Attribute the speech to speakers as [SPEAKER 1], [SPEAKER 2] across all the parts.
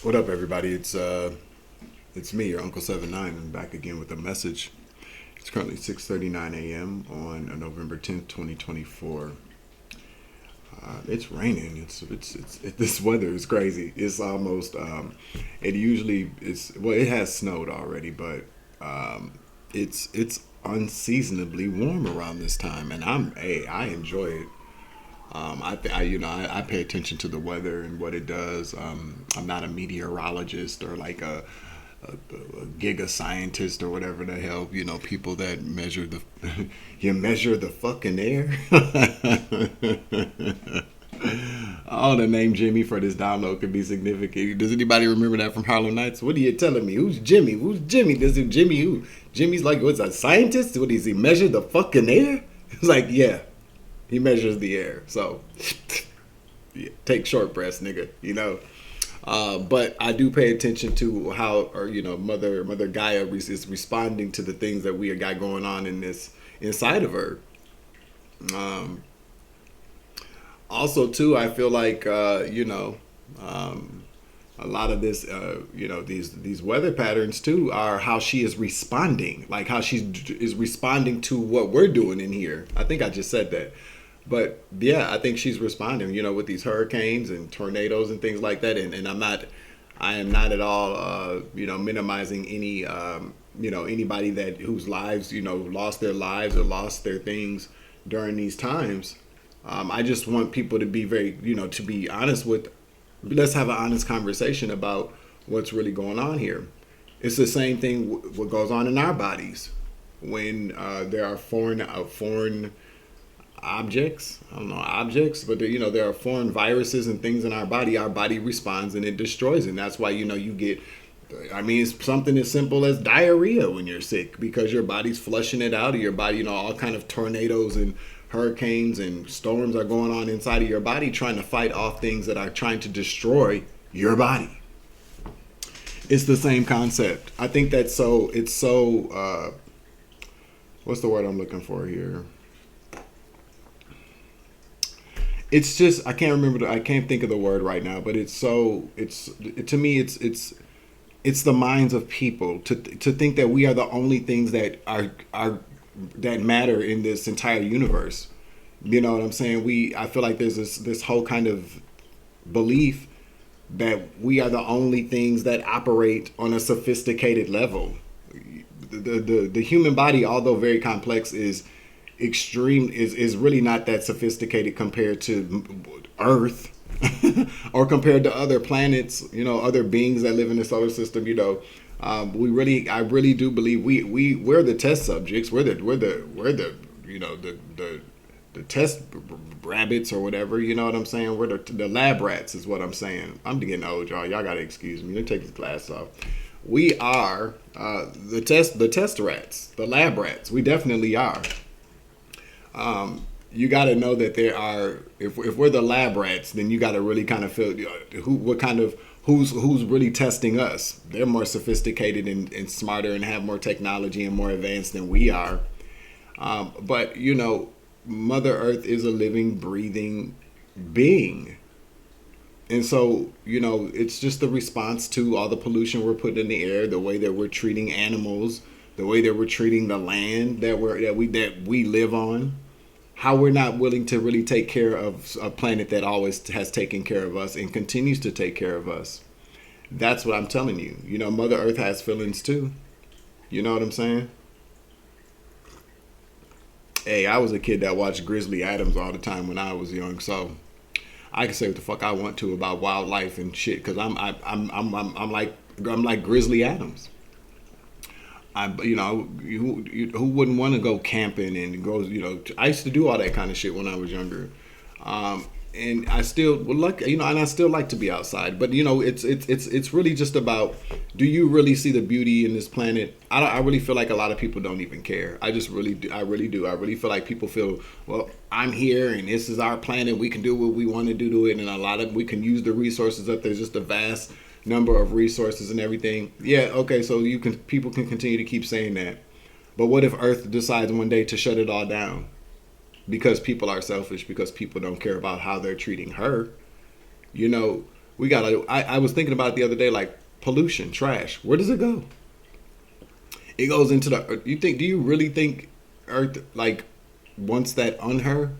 [SPEAKER 1] What up, everybody? It's me, your Uncle 79, and back again with a message. It's currently 6:39 a.m. on November 10th, 2024. It's raining. This weather is crazy. It's almost it usually is well. It has snowed already, but it's unseasonably warm around this time, and I enjoy it. I pay attention to the weather and what it does. I'm not a meteorologist or like a giga scientist or whatever the hell. People that measure the you measure the fucking air. Oh, the name Jimmy for this download could be significant. Does anybody remember that from Harlem Nights? What are you telling me? Who's Jimmy? Who's Jimmy? Does it Jimmy who? Jimmy's like what's a scientist? What does he measure the fucking air? It's like yeah. He measures the air. So yeah, take short breaths, nigga. But I do pay attention to how, or Mother Gaia is responding to the things that we got going on in this inside of her. Um, Also, too, I feel like a lot of this, these weather patterns too are how she is responding, like how she is responding to what we're doing in here. I think I just said that. But yeah, I think she's responding, with these hurricanes and tornadoes and things like that. And I am not at all, minimizing any, anybody whose lives, lost their lives or lost their things during these times. I just want people to be very, to be honest with, let's have an honest conversation about what's really going on here. It's the same thing what goes on in our bodies when there are foreign objects. I don't know objects, but there are foreign viruses and things in our body. Our body responds and it destroys it. And that's why you get. I mean, it's something as simple as diarrhea when you're sick because your body's flushing it out of your body. All kind of tornadoes and hurricanes and storms are going on inside of your body trying to fight off things that are trying to destroy your body. It's the same concept. I think that's so. It's so. What's the word I'm looking for here? It's just I can't remember. I can't think of the word right now. But it's so. To me. It's the minds of people to think that we are the only things that are that matter in this entire universe. You know what I'm saying? I feel like there's this whole kind of belief that we are the only things that operate on a sophisticated level. The human body, although very complex, is really not that sophisticated compared to Earth or compared to other planets, other beings that live in the solar system. I really do believe we're the test subjects. We're the test rabbits or whatever. You know what I'm saying? We're the lab rats is what I'm saying. I'm getting old, y'all. Y'all gotta excuse me. Let me take this glass off. We are the test rats, the lab rats. We definitely are. You got to know that there are. If we're the lab rats, then you got to really kind of feel who's really testing us. They're more sophisticated and smarter and have more technology and more advanced than we are. But Mother Earth is a living, breathing being. And so, it's just the response to all the pollution we're putting in the air, the way that we're treating animals, the way that we're treating the land that we live on, how we're not willing to really take care of a planet that always has taken care of us and continues to take care of us. That's what I'm telling you. Mother Earth has feelings too. You know what I'm saying? Hey, I was a kid that watched Grizzly Adams all the time when I was young, so I can say what the fuck I want to about wildlife and shit because I'm like Grizzly Adams. Who wouldn't want to go camping and go, I used to do all that kind of shit when I was younger. And I still would like, and I still like to be outside, but it's really just about, do you really see the beauty in this planet? I really feel like a lot of people don't even care. I just really do. I really do. I really feel like people feel, well, I'm here and this is our planet. We can do what we want to do to it. And we can use the resources up there's just a vast number of resources and everything. Yeah. Okay. So people can continue to keep saying that. But what if Earth decides one day to shut it all down? Because people are selfish, because people don't care about how they're treating her. We gotta. I was thinking about it the other day, like pollution, trash. Where does it go? It goes into the. You think? Do you really think Earth like wants that on her?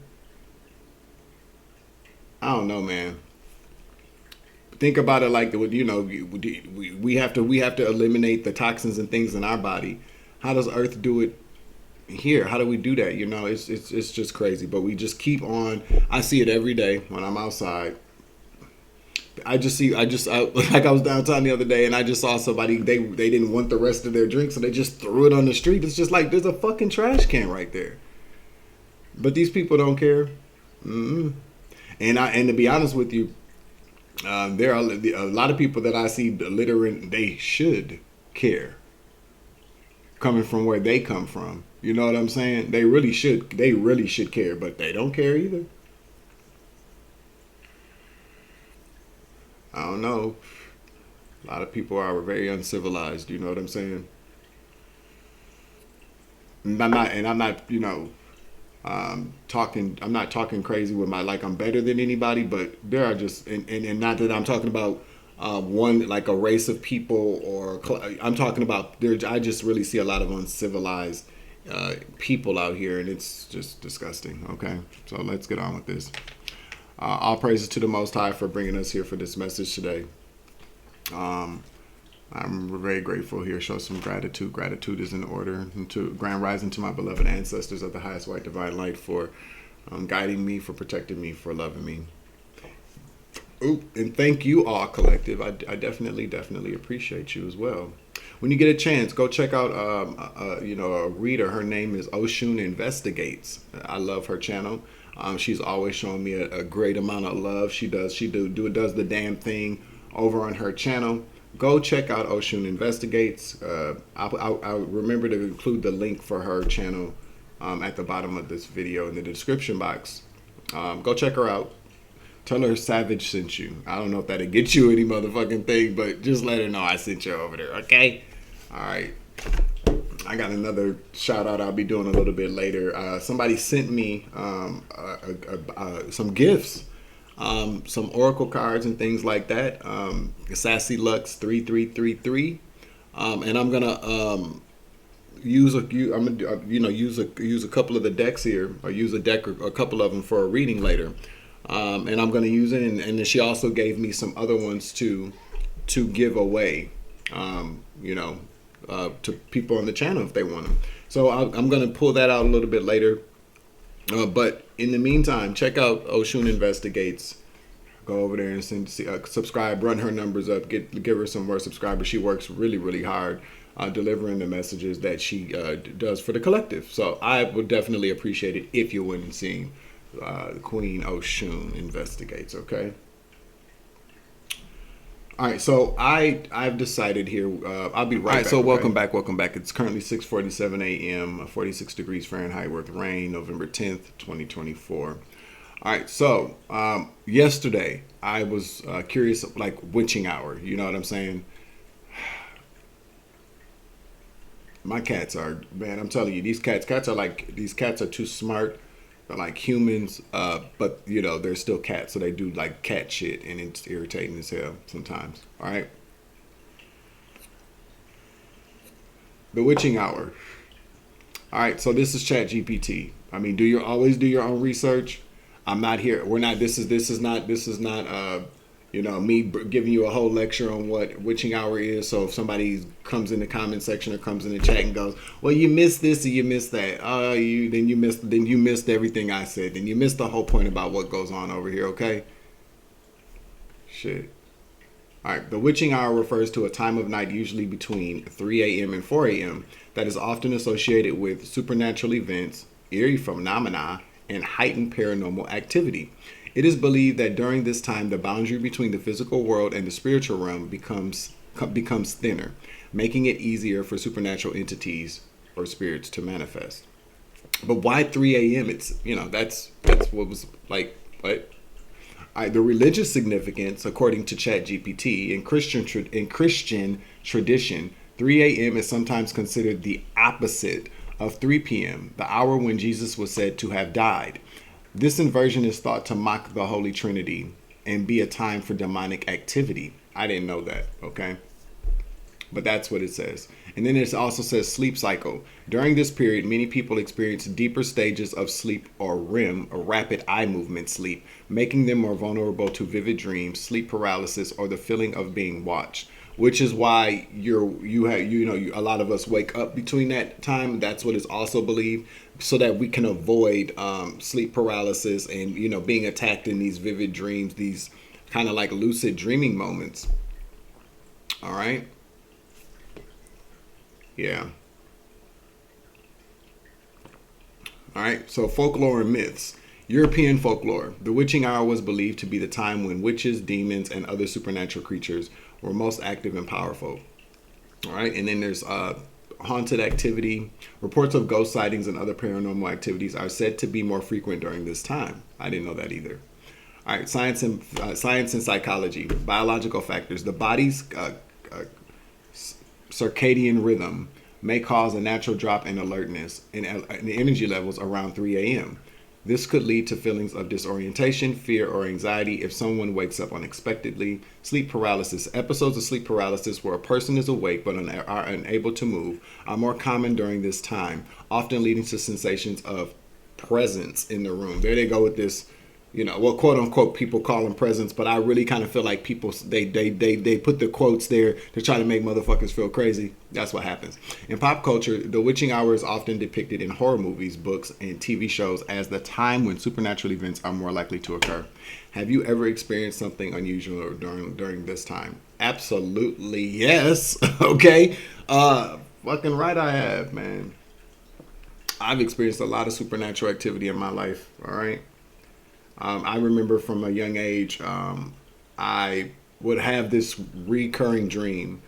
[SPEAKER 1] I don't know, man. Think about it like we have to eliminate the toxins and things in our body. How does Earth do it here? How do we do that? It's just crazy. But we just keep on. I see it every day when I'm outside. Like I was downtown the other day and I just saw somebody, they didn't want the rest of their drink, so they just threw it on the street. It's just like there's a fucking trash can right there. But these people don't care. Mm-mm. And to be honest with you, there are a lot of people that I see littering. They should care, coming from where they come from. You know what I'm saying? They really should. They really should care, but they don't care either. I don't know. A lot of people are very uncivilized. You know what I'm saying? I'm not, talking. I'm not talking crazy with my like I'm better than anybody, but there are just and not that I'm talking about one like a race of people or I'm talking about there. I just really see a lot of uncivilized people out here, and it's just disgusting. Okay, so let's get on with this. All praises to the Most High for bringing us here for this message today. I'm very grateful here. Show some gratitude. Gratitude is in order. And to grand rising to my beloved ancestors of the highest white divine light for guiding me, for protecting me, for loving me. Ooh, and thank you all, collective. I definitely appreciate you as well. When you get a chance, go check out a reader. Her name is Oshun Investigates. I love her channel. She's always showing me a great amount of love. She does the damn thing over on her channel. Go check out Oshun Investigates. I'll remember to include the link for her channel at the bottom of this video in the description box. Go check her out. Tell her Savage sent you. I don't know if that'll get you any motherfucking thing, but just let her know I sent you over there, okay? All right. I got another shout out I'll be doing a little bit later. Somebody sent me some gifts, some oracle cards and things like that. Sassy Lux 3333, and I'm gonna use a couple of the decks here, or use a deck or a couple of them for a reading later. And I'm gonna use it, and then she also gave me some other ones to give away. To people on the channel if they want them. So I'm going to pull that out a little bit later. But in the meantime, check out Oshun Investigates. Go over there and subscribe, run her numbers up, give her some more subscribers. She works really, really hard delivering the messages that she does for the collective. So I would definitely appreciate it if you went and seen Queen Oshun Investigates, okay? All right, so I've decided here. I'll be right back. So welcome back. It's currently 6:47 a.m. 46 degrees Fahrenheit with rain, November 10th, 2024. All right, so yesterday I was curious, like witching hour. You know what I'm saying? My cats are, man. I'm telling you, these cats are too smart. They're like humans, but they're still cats, so they do like cat shit, and it's irritating as hell sometimes. All right. The witching hour. All right, so this is ChatGPT. I mean, always do your own research. I'm not here. We're not. This is not. Me giving you a whole lecture on what witching hour is. So if somebody comes in the comment section or comes in the chat and goes, "Well, you missed this or you missed that," you missed everything I said. Then you missed the whole point about what goes on over here. Okay. Shit. All right. The witching hour refers to a time of night, usually between 3 a.m. and 4 a.m., that is often associated with supernatural events, eerie phenomena, and heightened paranormal activity. It is believed that during this time, the boundary between the physical world and the spiritual realm becomes thinner, making it easier for supernatural entities or spirits to manifest. But why 3 a.m.? It's that's what was like. What? The religious significance, according to ChatGPT, in Christian tradition, 3 a.m. is sometimes considered the opposite of 3 p.m., the hour when Jesus was said to have died. This inversion is thought to mock the Holy Trinity, and be a time for demonic activity. I didn't know that, okay? But that's what it says. And then it also says sleep cycle. During this period, many people experience deeper stages of sleep or REM, or rapid eye movement sleep, making them more vulnerable to vivid dreams, sleep paralysis, or the feeling of being watched. Which is why a lot of us wake up between that time. That's what is also believed, so that we can avoid sleep paralysis and being attacked in these vivid dreams, these kind of like lucid dreaming moments. All right. Yeah. All right. So folklore and myths. European folklore. The witching hour was believed to be the time when witches, demons, and other supernatural creatures were most active and powerful. All right. And then there's haunted activity. Reports of ghost sightings and other paranormal activities are said to be more frequent during this time. I didn't know that either. All right. Science and psychology. Biological factors. The body's circadian rhythm may cause a natural drop in alertness and energy levels around 3 a.m. This could lead to feelings of disorientation, fear, or anxiety if someone wakes up unexpectedly. Sleep paralysis. Episodes of sleep paralysis where a person is awake but are unable to move are more common during this time, often leading to sensations of presence in the room. There they go with this, quote unquote, people call them presence, but I really kind of feel like people, they put the quotes there to try to make motherfuckers feel crazy. That's what happens. In pop culture, the witching hour is often depicted in horror movies, books, and TV shows as the time when supernatural events are more likely to occur. Have you ever experienced something unusual during this time? Absolutely yes. Okay. Fucking right I have, man. I've experienced a lot of supernatural activity in my life. All right. I remember from a young age, I would have this recurring dream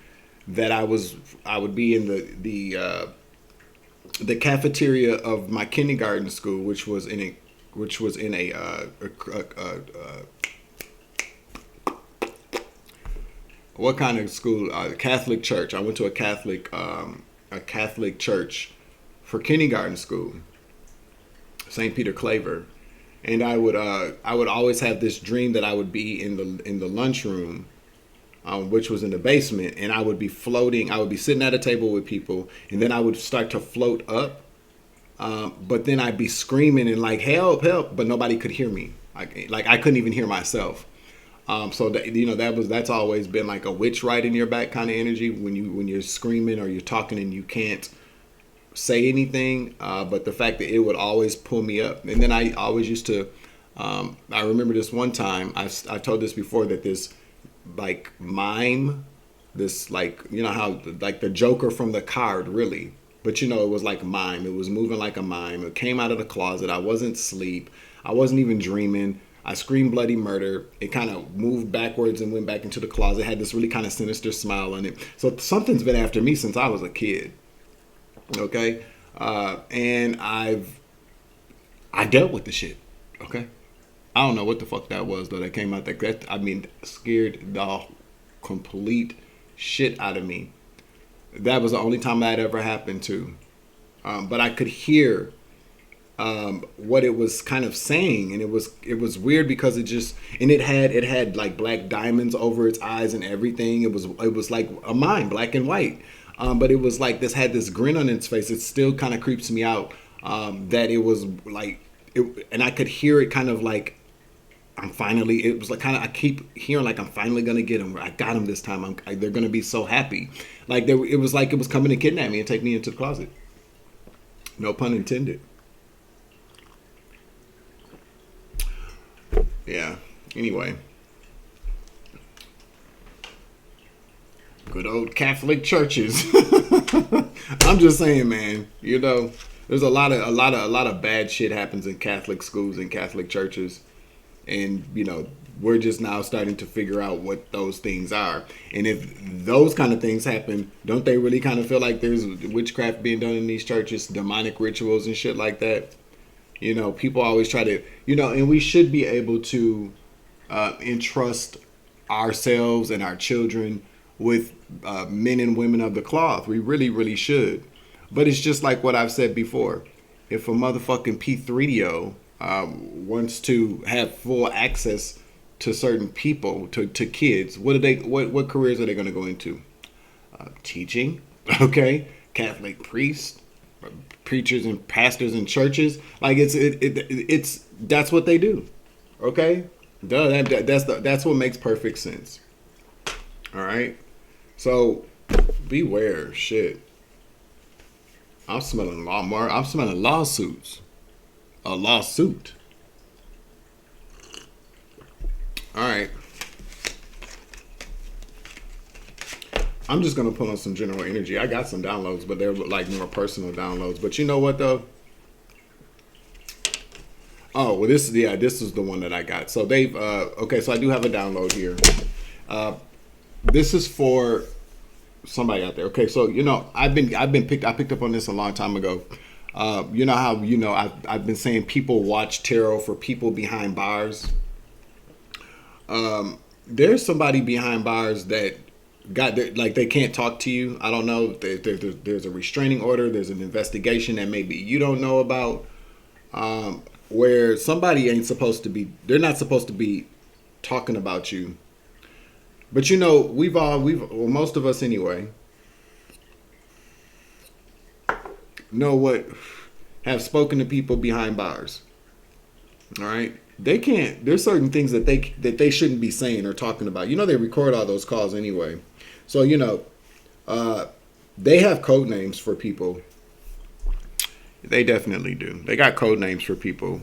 [SPEAKER 1] that I would be in the cafeteria of my kindergarten school, which was in a what kind of school? Catholic church. I went to a Catholic church for kindergarten school, St. Peter Claver. And I would always have this dream that I would be in the lunchroom, which was in the basement, and I would be floating. I would be sitting at a table with people, and then I would start to float up. But then I'd be screaming and like help, help, but nobody could hear me. Like I couldn't even hear myself. So that's always been like a witch right in your back kind of energy when you're screaming or you're talking and you can't say anything, but the fact that it would always pull me up. And then I always used to I remember this one time, I've told this before, that this like mime, this like, how like the Joker from the card, really, but it was like mime. It was moving like a mime. It came out of the closet. I wasn't asleep. I wasn't even dreaming. I screamed bloody murder. It kind of moved backwards and went back into the closet. It had this really kind of sinister smile on it. So something's been after me since I was a kid. Okay, and I dealt with the shit. Okay, I don't know what the fuck that was though. That came out that scared the complete shit out of me. That was the only time that ever happened to. But I could hear what it was kind of saying, and it was weird because it had like black diamonds over its eyes and everything. It was like a mime, black and white. But it was like this had this grin on its face. It still kind of creeps me out that it was like, and I could hear it kind of like, it was like kind of, I keep hearing like I'm finally going to get him. I got him this time. They're going to be so happy. Like it was like it was coming to kidnap me and take me into the closet. No pun intended. Yeah. Anyway. Good old Catholic churches. I'm just saying, man. There's a lot of bad shit happens in Catholic schools and Catholic churches, and we're just now starting to figure out what those things are. And if those kind of things happen, don't they really kind of feel like there's witchcraft being done in these churches, demonic rituals and shit like that? People always try to, and we should be able to entrust ourselves and our children with men and women of the cloth. We really, really should. But it's just like what I've said before. If a motherfucking P3DO wants to have full access to certain people, to kids. What careers are they going to go into? Teaching, okay, Catholic priests, preachers and pastors in churches. Like it's that's what they do. Okay, that's what makes perfect sense. All right, so beware, shit. I'm smelling a lot more. I'm smelling lawsuits. A lawsuit. All right. I'm just gonna put on some general energy. I got some downloads, but they're like more personal downloads. But you know what though? Oh well, this is the one that I got. So they've okay. So I do have a download here. This is for somebody out there. Okay, so I picked up on this a long time ago. You know how I've been saying people watch tarot for people behind bars. There's somebody behind bars that like they can't talk to you. I don't know. There's a restraining order. There's an investigation that maybe you don't know about. Where somebody ain't supposed to be. They're not supposed to be talking about you. But most of us anyway, have spoken to people behind bars. All right, they can't. There's certain things that they shouldn't be saying or talking about. They record all those calls anyway, so they have code names for people. They definitely do. They got code names for people.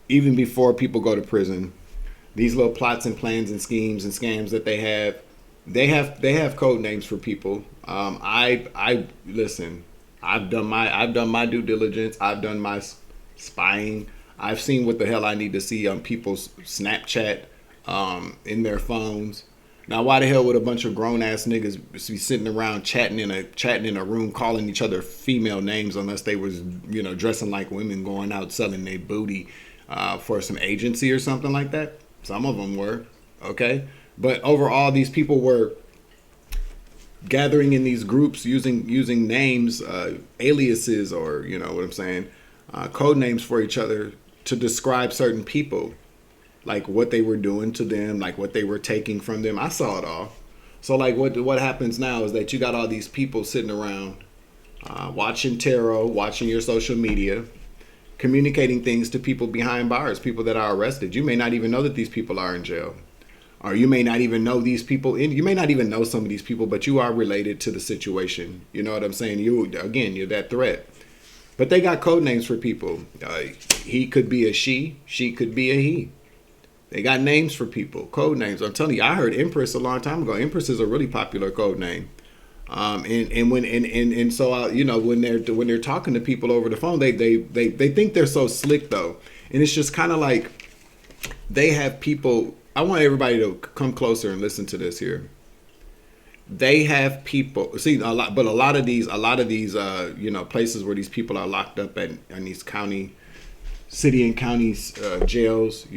[SPEAKER 1] Even before people go to prison. These little plots and plans and schemes and scams that they have code names for people. I listen. I've done my due diligence. I've done my spying. I've seen what the hell I need to see on people's Snapchat, in their phones. Now, why the hell would a bunch of grown ass niggas be sitting around chatting in a room, calling each other female names unless they was dressing like women, going out selling their booty for some agency or something like that. Some of them were, okay? But overall, these people were gathering in these groups using names, aliases, or, what I'm saying, code names for each other to describe certain people, like what they were doing to them, like what they were taking from them. I saw it all. So, like, what happens now is that you got all these people sitting around watching tarot, watching your social media, communicating things to people behind bars, people that are arrested. You may not even know that these people are in jail. Or you may not even know these people. You may not even know some of these people, but you are related to the situation. You know what I'm saying? You're that threat. But they got code names for people. He could be a she could be a he. They got names for people, code names. I'm telling you, I heard Empress a long time ago. Empress is a really popular code name. So when they're talking to people over the phone, they think they're so slick though, and it's just kind of like they have people. I want everybody to come closer and listen to this here. They have people see a lot of these places where these people are locked up in these city and county jails.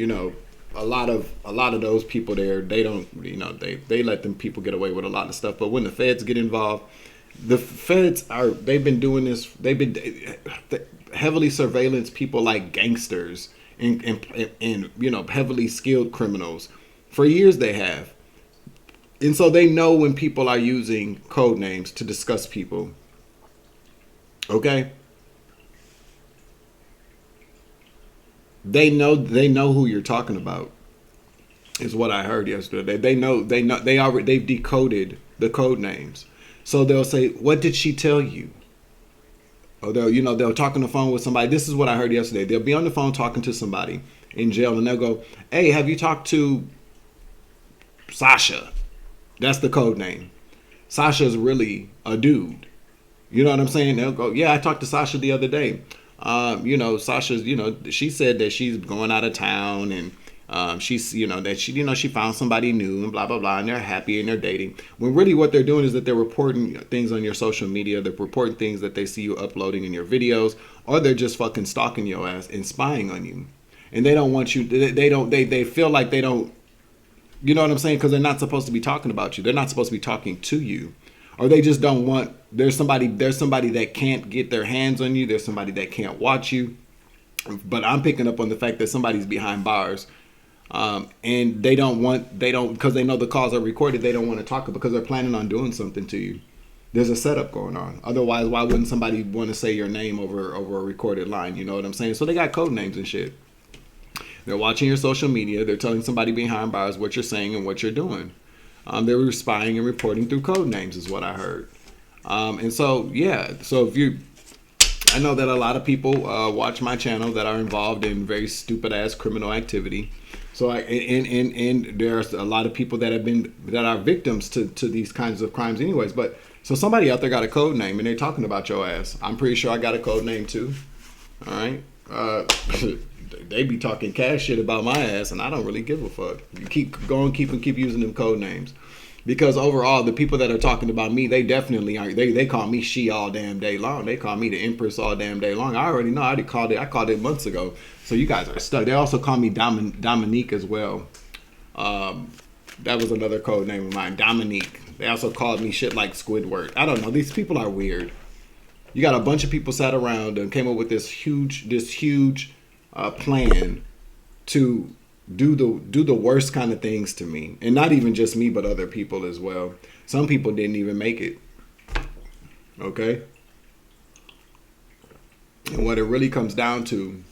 [SPEAKER 1] A lot of those people there, they don't, they let them people get away with a lot of stuff. But when the feds get involved, they've been doing this. They've been heavily surveillance people like gangsters and heavily skilled criminals for years. They have, and so they know when people are using code names to discuss people. Okay. They know who you're talking about, is what I heard yesterday. They've decoded the code names. So they'll say, what did she tell you? Or they'll talk on the phone with somebody. This is what I heard yesterday. They'll be on the phone talking to somebody in jail and they'll go, hey, have you talked to Sasha? That's the code name. Sasha's really a dude. You know what I'm saying? They'll go, yeah, I talked to Sasha the other day. Sasha's, she said that she's going out of town and she's, that she found somebody new and blah, blah, blah, and they're happy and they're dating. When really what they're doing is that they're reporting things on your social media. They're reporting things that they see you uploading in your videos, or they're just fucking stalking your ass and spying on you. And they don't want you, they feel like they don't, you know what I'm saying? Because they're not supposed to be talking about you. They're not supposed to be talking to you. Or they just don't want, there's somebody that can't get their hands on you. There's somebody that can't watch you. But I'm picking up on the fact that somebody's behind bars And because they know the calls are recorded, they don't want to talk because they're planning on doing something to you. There's a setup going on. Otherwise, why wouldn't somebody want to say your name over a recorded line? You know what I'm saying? So they got code names and shit. They're watching your social media. They're telling somebody behind bars what you're saying and what you're doing. They're spying and reporting through code names is what I heard. And so, yeah. So I know that a lot of people watch my channel that are involved in very stupid ass criminal activity. So and there's a lot of people that are victims to these kinds of crimes anyways. But so somebody out there got a code name and they're talking about your ass. I'm pretty sure I got a code name too. All right. They be talking cash shit about my ass and I don't really give a fuck. You keep using them code names. Because overall, the people that are talking about me, they definitely aren't. They call me she all damn day long. They call me the Empress all damn day long. I already know. I called it months ago. So you guys are stuck. They also call me Dominique as well. That was another code name of mine, Dominique. They also called me shit like Squidward. I don't know. These people are weird. You got a bunch of people sat around and came up with this huge plan to do the worst kind of things to me, and not even just me, but other people as well. Some people didn't even make it. Okay, and what it really comes down to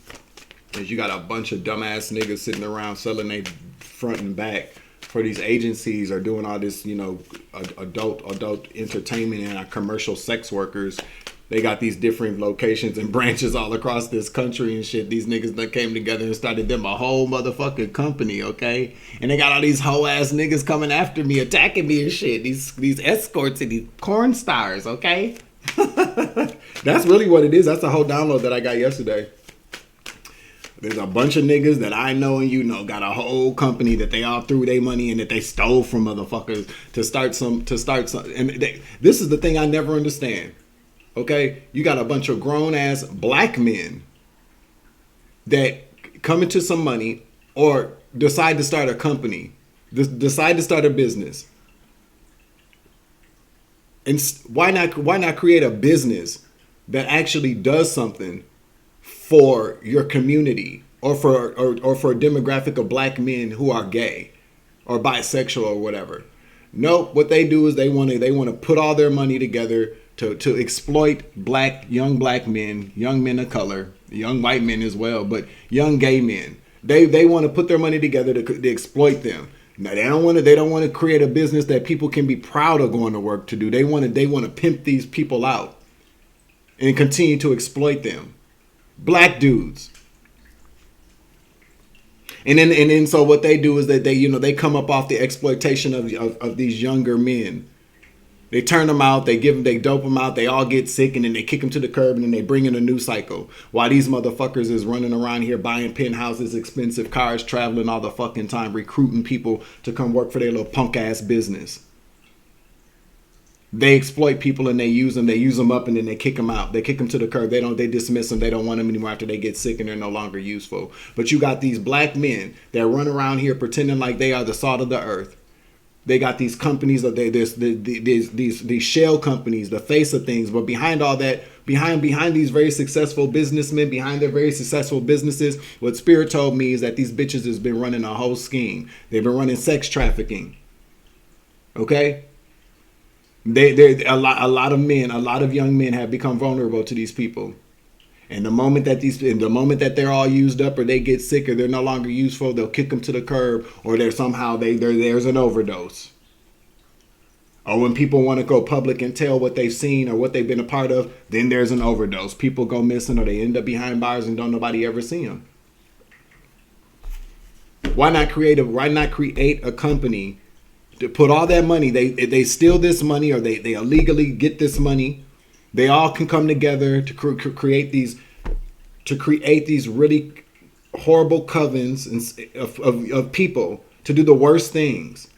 [SPEAKER 1] is you got a bunch of dumbass niggas sitting around selling their front and back for these agencies or doing all this, adult entertainment and commercial sex workers. They got these different locations and branches all across this country and shit. These niggas that came together and started them a whole motherfucking company, okay? And they got all these hoe ass niggas coming after me, attacking me and shit. These escorts and these corn stars, okay? That's really what it is. That's the whole download that I got yesterday. There's a bunch of niggas that I know and you know got a whole company that they all threw their money in, that they stole from motherfuckers to start some. And this is the thing I never understand. Okay, you got a bunch of grown ass black men that come into some money or decide to start a company, decide to start a business. And why not create a business that actually does something for your community or for a demographic of black men who are gay or bisexual or whatever? Nope, what they do is they want to put all their money together to exploit young black men, young men of color, young white men as well, but young gay men. They want to put their money together to exploit them. Now they don't want to create a business that people can be proud of going to work to do. They want to pimp these people out and continue to exploit them. Black dudes. And then so what they do is that they come up off the exploitation of these younger men. They turn them out, they dope them out, they all get sick, and then they kick them to the curb, and then they bring in a new cycle. While these motherfuckers is running around here buying penthouses, expensive cars, traveling all the fucking time, recruiting people to come work for their little punk ass business. They exploit people and they use them up, and then they kick them out. They kick them to the curb. They dismiss them. They don't want them anymore after they get sick and they're no longer useful. But you got these black men that run around here pretending like they are the salt of the earth. They got these companies, these shell companies, the face of things. But behind all that, behind these very successful businessmen, behind their very successful businesses, what Spirit told me is that these bitches has been running a whole scheme. They've been running sex trafficking. Okay? A lot of young men have become vulnerable to these people. And the moment that they're all used up or they get sick or they're no longer useful, they'll kick them to the curb, or there's an overdose. Or when people want to go public and tell what they've seen or what they've been a part of, then there's an overdose. People go missing or they end up behind bars and don't nobody ever see them. Why not create a company to put all that money? They steal this money or they illegally get this money. They all can come together to create these really horrible covens of people to do the worst things.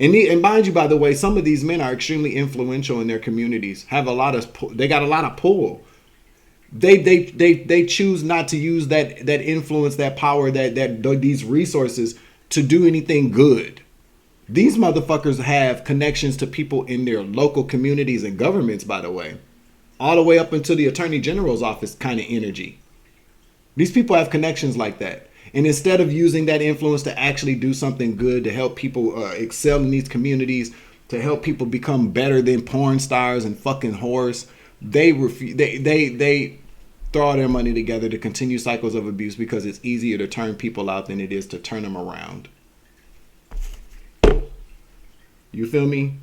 [SPEAKER 1] And mind you, by the way, some of these men are extremely influential in their communities. They got a lot of pull. They choose not to use that influence, that power, that these resources to do anything good. These motherfuckers have connections to people in their local communities and governments, by the way. All the way up into the Attorney General's office kind of energy. These people have connections like that. And instead of using that influence to actually do something good, to help people excel in these communities, to help people become better than porn stars and fucking whores, they throw all their money together to continue cycles of abuse because it's easier to turn people out than it is to turn them around. You feel me?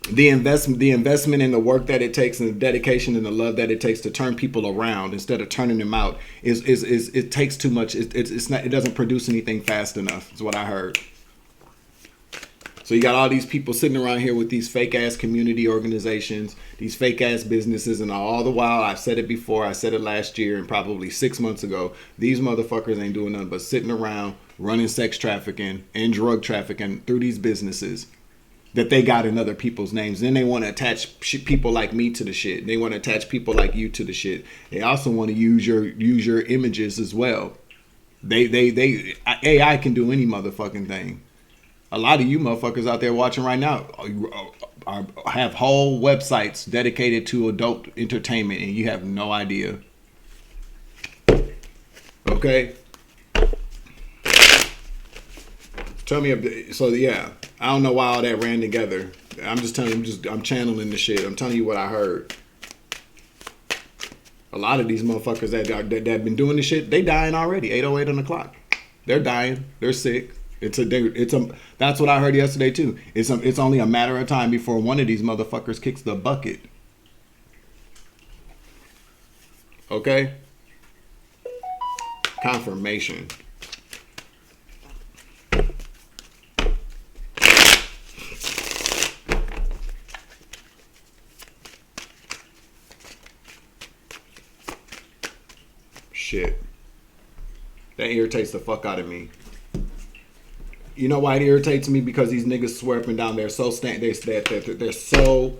[SPEAKER 1] The investment in the work that it takes and the dedication and the love that it takes to turn people around instead of turning them out is it takes too much. It's not, it doesn't produce anything fast enough. Is what I heard. So you got all these people sitting around here with these fake ass community organizations, these fake ass businesses, and all the while, I've said it before, I said it last year and probably 6 months ago, these motherfuckers ain't doing nothing but sitting around running sex trafficking and drug trafficking through these businesses that they got in other people's names. Then they want to attach people like me to the shit. They want to attach people like you to the shit. They also want to use your images as well. AI can do any motherfucking thing. A lot of you motherfuckers out there watching right now have whole websites dedicated to adult entertainment, and you have no idea. Okay? Tell me, so yeah, I don't know why all that ran together. I'm just telling you, I'm channeling the shit. I'm telling you what I heard. A lot of these motherfuckers that have been doing this shit, they dying already. 8:08 on the clock. They're dying. They're sick. That's what I heard yesterday too. It's only a matter of time before one of these motherfuckers kicks the bucket. Okay? Confirmation. Shit. That irritates the fuck out of me. You know why it irritates me? Because these niggas swear up and down they're so they're so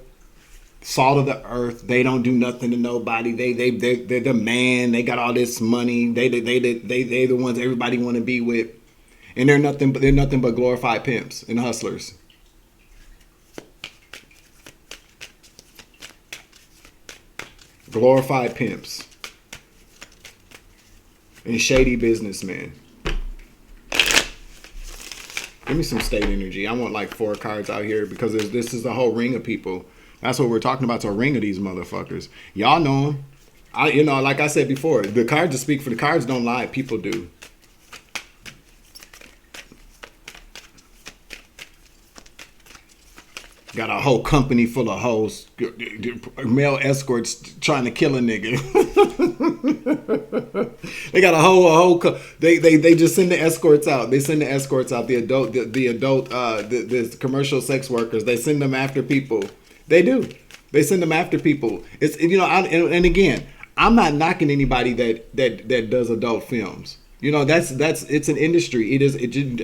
[SPEAKER 1] salt of the earth. They don't do nothing to nobody. They're the man. They got all this money. They the ones everybody want to be with, and they're nothing but glorified pimps and hustlers. Glorified pimps and shady businessmen. Give me some state energy. I want like 4 cards out here because this is the whole ring of people. That's what we're talking about. It's a ring of these motherfuckers. Y'all know them. Like I said before, the cards that speak for the cards don't lie. People do. Got a whole company full of hoes, male escorts trying to kill a nigga. They got a whole. They just send the escorts out. They send the escorts out. The commercial sex workers. They send them after people. They do. They send them after people. It's and again, I'm not knocking anybody that does adult films. That's it's an industry.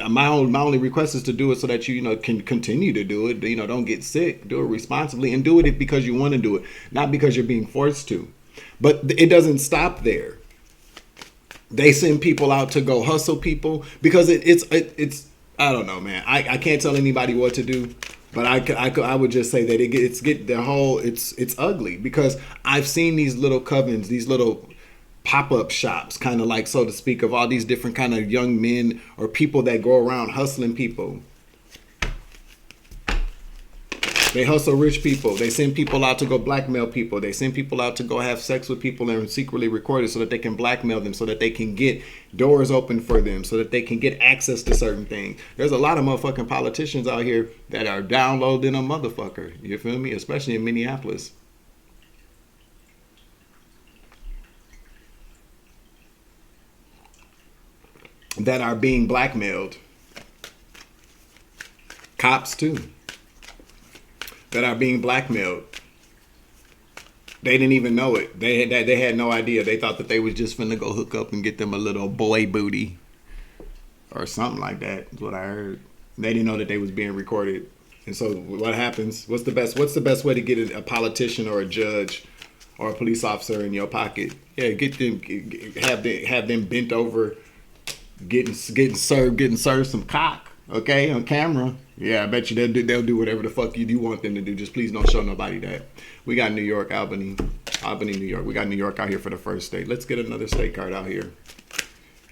[SPEAKER 1] My only request is to do it so that you can continue to do it. Don't get sick. Do it responsibly and do it because you want to do it, not because you're being forced to. But it doesn't stop there. They send people out to go hustle people because it's I don't know, man. I can't tell anybody what to do, but I would just say that it's ugly because I've seen these little covens, these little pop-up shops, kind of like, so to speak, of all these different kind of young men or people that go around hustling people. They hustle rich people. They send people out to go blackmail people. They send people out to go have sex with people and secretly record it so that they can blackmail them, so that they can get doors open for them, so that they can get access to certain things. There's a lot of motherfucking politicians out here that are downloading a motherfucker. You feel me? Especially in Minneapolis. That are being blackmailed. Cops too. That are being blackmailed. They didn't even know it. They had no idea. They thought that they was just finna go hook up and get them a little boy booty or something like that. Is what I heard. They didn't know that they was being recorded. And so what happens? What's the best way to get a politician or a judge or a police officer in your pocket? Yeah, get them, have them bent over. Getting served some cock, okay, on camera. Yeah, I bet you they'll do whatever the fuck you want them to do. Just please don't show nobody that. We got New York, Albany, New York. We got New York out here for the first state. Let's get another state card out here.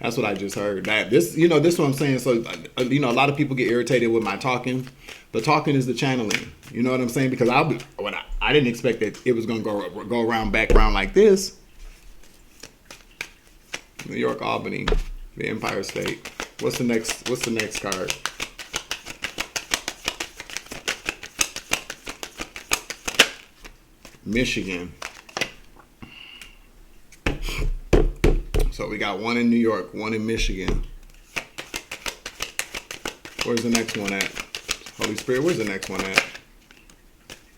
[SPEAKER 1] That's what I just heard. That this, this is what I'm saying. So, a lot of people get irritated with my talking. The talking is the channeling. You know what I'm saying? Because I didn't expect that it was gonna go around back around like this. New York, Albany, the Empire State. What's the next card? Michigan. So we got one in New York, one in Michigan. Where's the next one at? Holy Spirit, where's the next one at?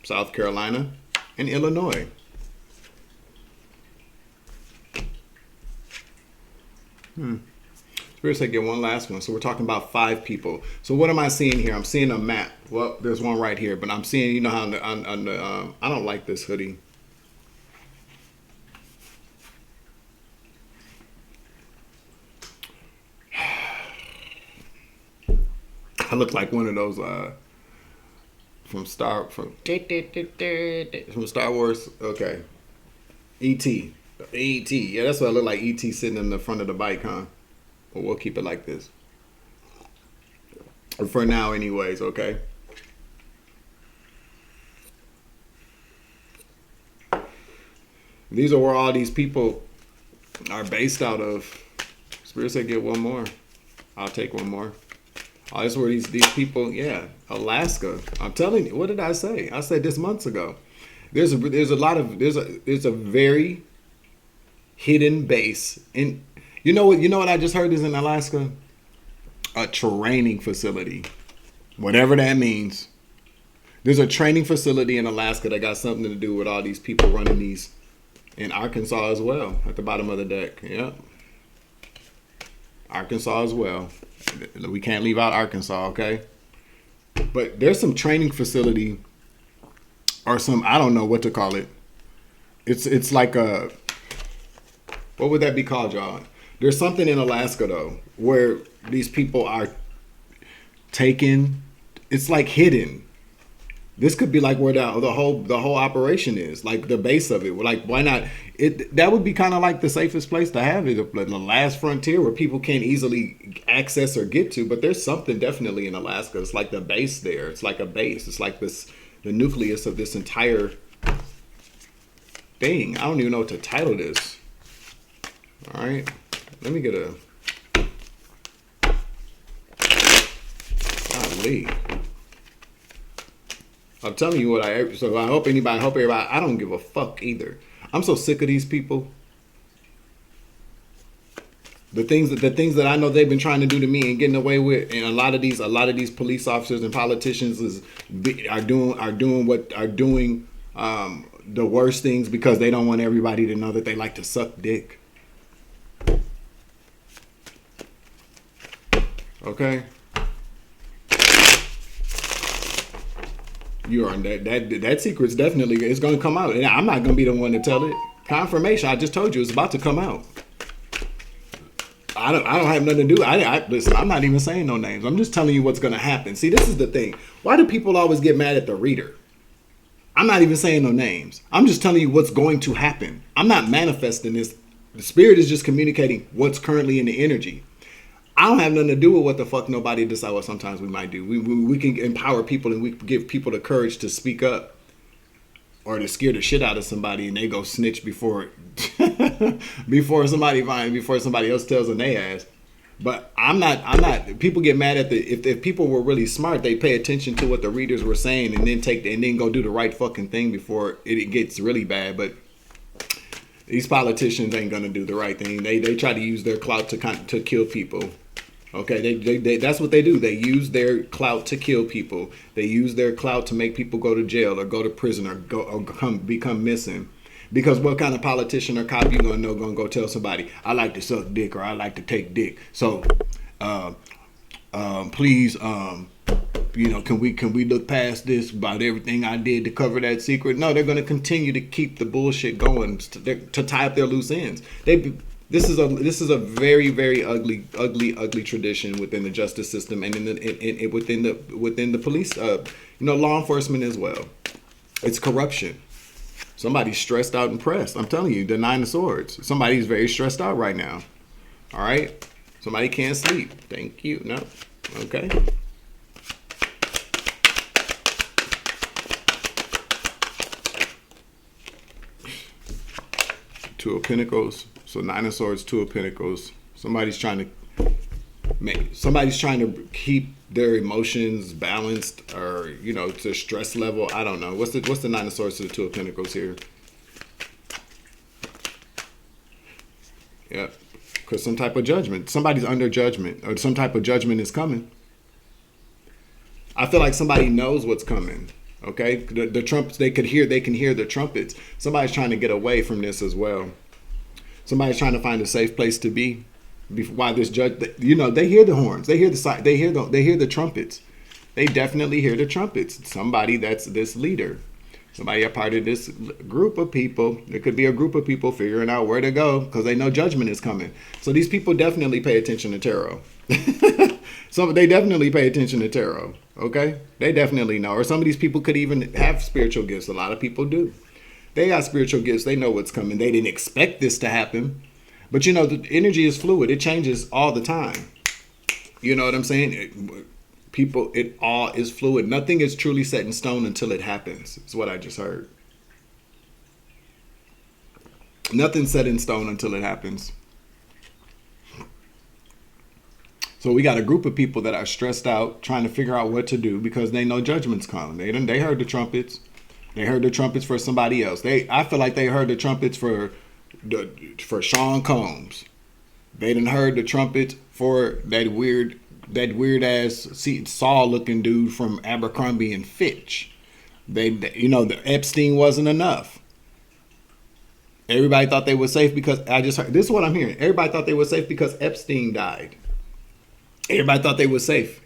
[SPEAKER 1] South Carolina and Illinois. Spirit said get one last one. So we're talking about 5 people. So what am I seeing here? I'm seeing a map. Well, there's one right here, but I'm seeing, you know how on the I don't like this hoodie. I look like one of those from Star Wars. Okay, E.T. E.T. Yeah, that's what I look like. E.T. sitting in the front of the bike, huh? But we'll keep it like this for now, anyways. Okay. These are where all these people are based out of. Spirit said get one more. I'll take one more. Oh, that's where these people, yeah, Alaska. I'm telling you, what did I say? I said this months ago. There's a very hidden base, and you know what I just heard is in Alaska, a training facility, whatever that means. There's a training facility in Alaska that got something to do with all these people running these in Arkansas as well, at the bottom of the deck. Yeah, Arkansas as well. We can't leave out Arkansas, okay? But there's some training facility or some, I don't know what to call it. It's like a, what would that be called, y'all? There's something in Alaska though where these people are taken. It's like hidden. This could be like where the whole operation is, like the base of it. Like, why not? That would be kind of like the safest place to have it, the last frontier where people can't easily access or get to. But there's something definitely in Alaska. It's like the base there. It's like a base. It's like the nucleus of this entire thing. I don't even know what to title this. All right, let me get a. Golly. I'm telling you so I hope everybody, I don't give a fuck either. I'm so sick of these people. The things that I know they've been trying to do to me and getting away with, and a lot of these police officers and politicians are doing the worst things because they don't want everybody to know that they like to suck dick. Okay? You're on that secret's definitely, it's gonna come out, and I'm not gonna be the one to tell it. Confirmation, I just told you it's about to come out. I don't have nothing to do. Listen, I'm not even saying no names. I'm just telling you what's gonna happen. See, this is the thing. Why do people always get mad at the reader? I'm not even saying no names. I'm just telling you what's going to happen. I'm not manifesting this. The spirit is just communicating what's currently in the energy. I don't have nothing to do with what the fuck nobody decides. Well, sometimes we might do. We can empower people and we give people the courage to speak up, or to scare the shit out of somebody and they go snitch before somebody else tells them they ass. But I'm not. People get mad at if people were really smart, they pay attention to what the readers were saying and then go do the right fucking thing before it gets really bad. But these politicians ain't gonna do the right thing. They try to use their clout to kill people. Okay, they that's what they do. They use their clout to kill people. They use their clout to make people go to jail or go to prison or become missing. Because what kind of politician or cop you gonna go tell somebody, I like to suck dick or I like to take dick. So, please, can we look past this about everything I did to cover that secret? No, they're gonna continue to keep the bullshit going to tie up their loose ends. This is a very, very ugly tradition within the justice system and within the police, law enforcement as well. It's corruption. Somebody's stressed out and pressed. I'm telling you, the 9 of Swords. Somebody's very stressed out right now. All right. Somebody can't sleep. Thank you. No. Okay. Two of Pentacles. So Nine of Swords, Two of Pentacles. Somebody's trying to keep their emotions balanced, or to stress level. I don't know. What's the Nine of Swords to the Two of Pentacles here? Yeah, because some type of judgment. Somebody's under judgment, or some type of judgment is coming. I feel like somebody knows what's coming. Okay, the trumpets, they can hear the trumpets. Somebody's trying to get away from this as well. Somebody's trying to find a safe place to be. Why this judge? They hear the horns. They hear the trumpets. They definitely hear the trumpets. Somebody that's this leader. Somebody a part of this group of people. It could be a group of people figuring out where to go because they know judgment is coming. So these people definitely pay attention to tarot. So they definitely pay attention to tarot. Okay? They definitely know. Or some of these people could even have spiritual gifts. A lot of people do. They got spiritual gifts. They know what's coming. They didn't expect this to happen. But the energy is fluid. It changes all the time. You know what I'm saying? It all is fluid. Nothing is truly set in stone until it happens. Is what I just heard. Nothing's set in stone until it happens. So we got a group of people that are stressed out, trying to figure out what to do because they know judgment's coming. They heard the trumpets. They heard the trumpets for somebody else. I feel like they heard the trumpets for Sean Combs. They done heard the trumpet for that weird ass Saul looking dude from Abercrombie and Fitch. The Epstein wasn't enough. Everybody thought they were safe because this is what I'm hearing. Everybody thought they were safe because Epstein died. Everybody thought they were safe.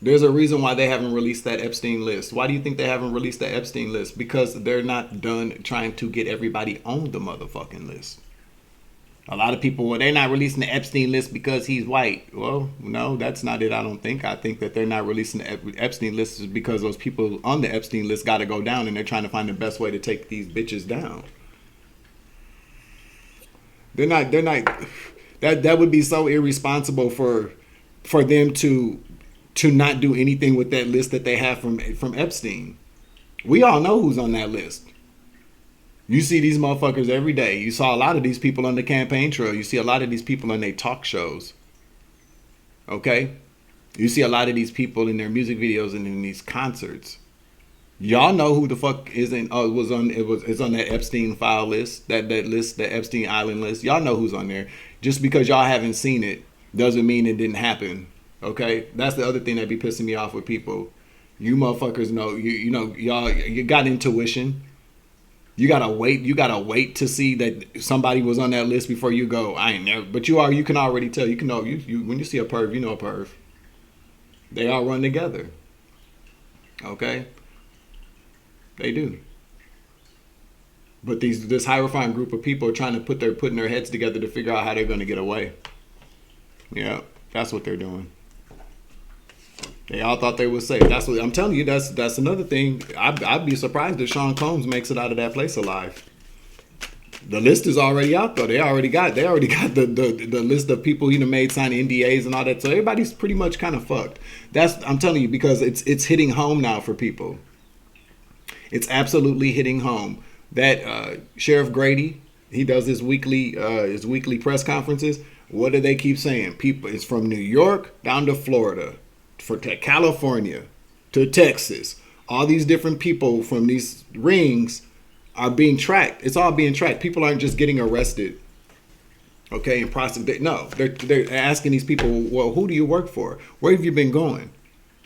[SPEAKER 1] There's a reason why they haven't released that Epstein list. Why do you think they haven't released the Epstein list? Because they're not done trying to get everybody on the motherfucking list. A lot of people, they're not releasing the Epstein list because he's white. Well, no, that's not it, I don't think. I think that they're not releasing the Epstein list because those people on the Epstein list got to go down, and they're trying to find the best way to take these bitches down. They're not, that would be so irresponsible for them to not do anything with that list that they have from Epstein. We all know who's on that list. You see these motherfuckers every day. You saw a lot of these people on the campaign trail. You see a lot of these people on their talk shows. Okay? You see a lot of these people in their music videos and in these concerts. Y'all know who the fuck is on that Epstein file list, that list, the Epstein Island list. Y'all know who's on there. Just because y'all haven't seen it doesn't mean it didn't happen. Okay? That's the other thing that be pissing me off with people. You motherfuckers know, you got intuition. You gotta wait to see that somebody was on that list before you go, I ain't never. But you can already tell. You can know you when you see a perv, you know a perv. They all run together. Okay? They do. But this high-refined group of people are putting their heads together to figure out how they're gonna get away. Yeah, that's what they're doing. They all thought they were safe. That's what I'm telling you. That's another thing. I'd be surprised if Sean Combs makes it out of that place alive. The list is already out though. They already got the list of people made sign NDAs and all that. So everybody's pretty much kind of fucked. I'm telling you, because it's hitting home now for people. It's absolutely hitting home. That Sheriff Grady, he does his weekly press conferences. What do they keep saying? People, it's from New York down to Florida, to California, to Texas. All these different people from these rings are being tracked. It's all being tracked. People aren't just getting arrested, okay, and prosecuted. No, they're asking these people, well, who do you work for? Where have you been going?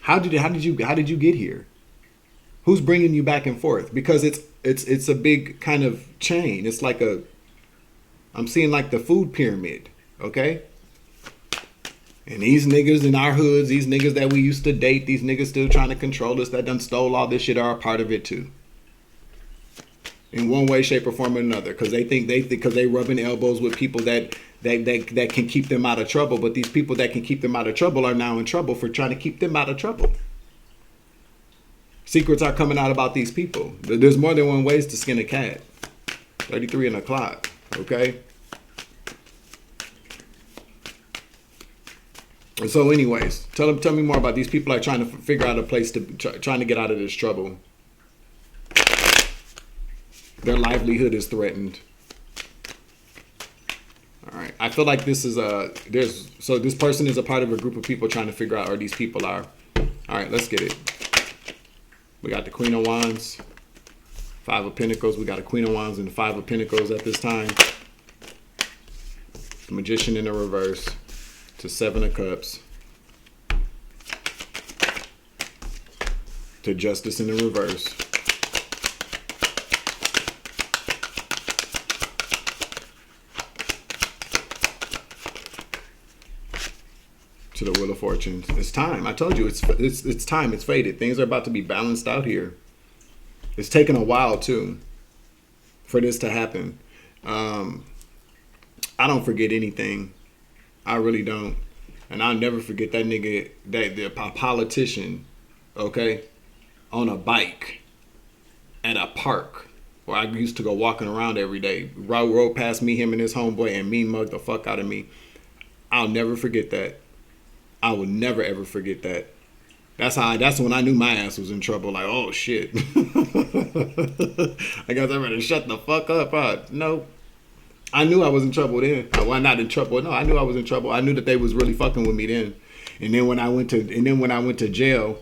[SPEAKER 1] How did you get here? Who's bringing you back and forth? Because it's a big kind of chain. It's like I'm seeing like the food pyramid, okay? And these niggas in our hoods, these niggas that we used to date, these niggas still trying to control us, that done stole all this shit, are a part of it too. In one way, shape, or form or another. Because because they rubbing elbows with people that can keep them out of trouble. But these people that can keep them out of trouble are now in trouble for trying to keep them out of trouble. Secrets are coming out about these people. There's more than one ways to skin a cat. 33 o'clock, okay? So, anyways, tell me more about these people are trying to figure out a place to trying to get out of this trouble. Their livelihood is threatened. All right, I feel like this is so this person is a part of a group of people trying to figure out where these people are. All right, let's get it. We got the Queen of Wands, Five of Pentacles. We got a Queen of Wands and the Five of Pentacles at this time. The Magician in the reverse to Seven of Cups. To Justice in the reverse. To the Wheel of Fortune. It's time. I told you it's time. It's fated. Things are about to be balanced out here. It's taken a while too for this to happen. I don't forget anything. I really don't. And I'll never forget that nigga, the politician, okay, on a bike at a park where I used to go walking around every day. Rode past me, him and his homeboy, and me mugged the fuck out of me. I'll never forget that. I will never ever forget that. That's when I knew my ass was in trouble. Like, oh shit. I guess I better shut the fuck up. No. I knew I was in trouble then. Well, not in trouble. No, I knew I was in trouble. I knew that they was really fucking with me then. And then when I went to jail,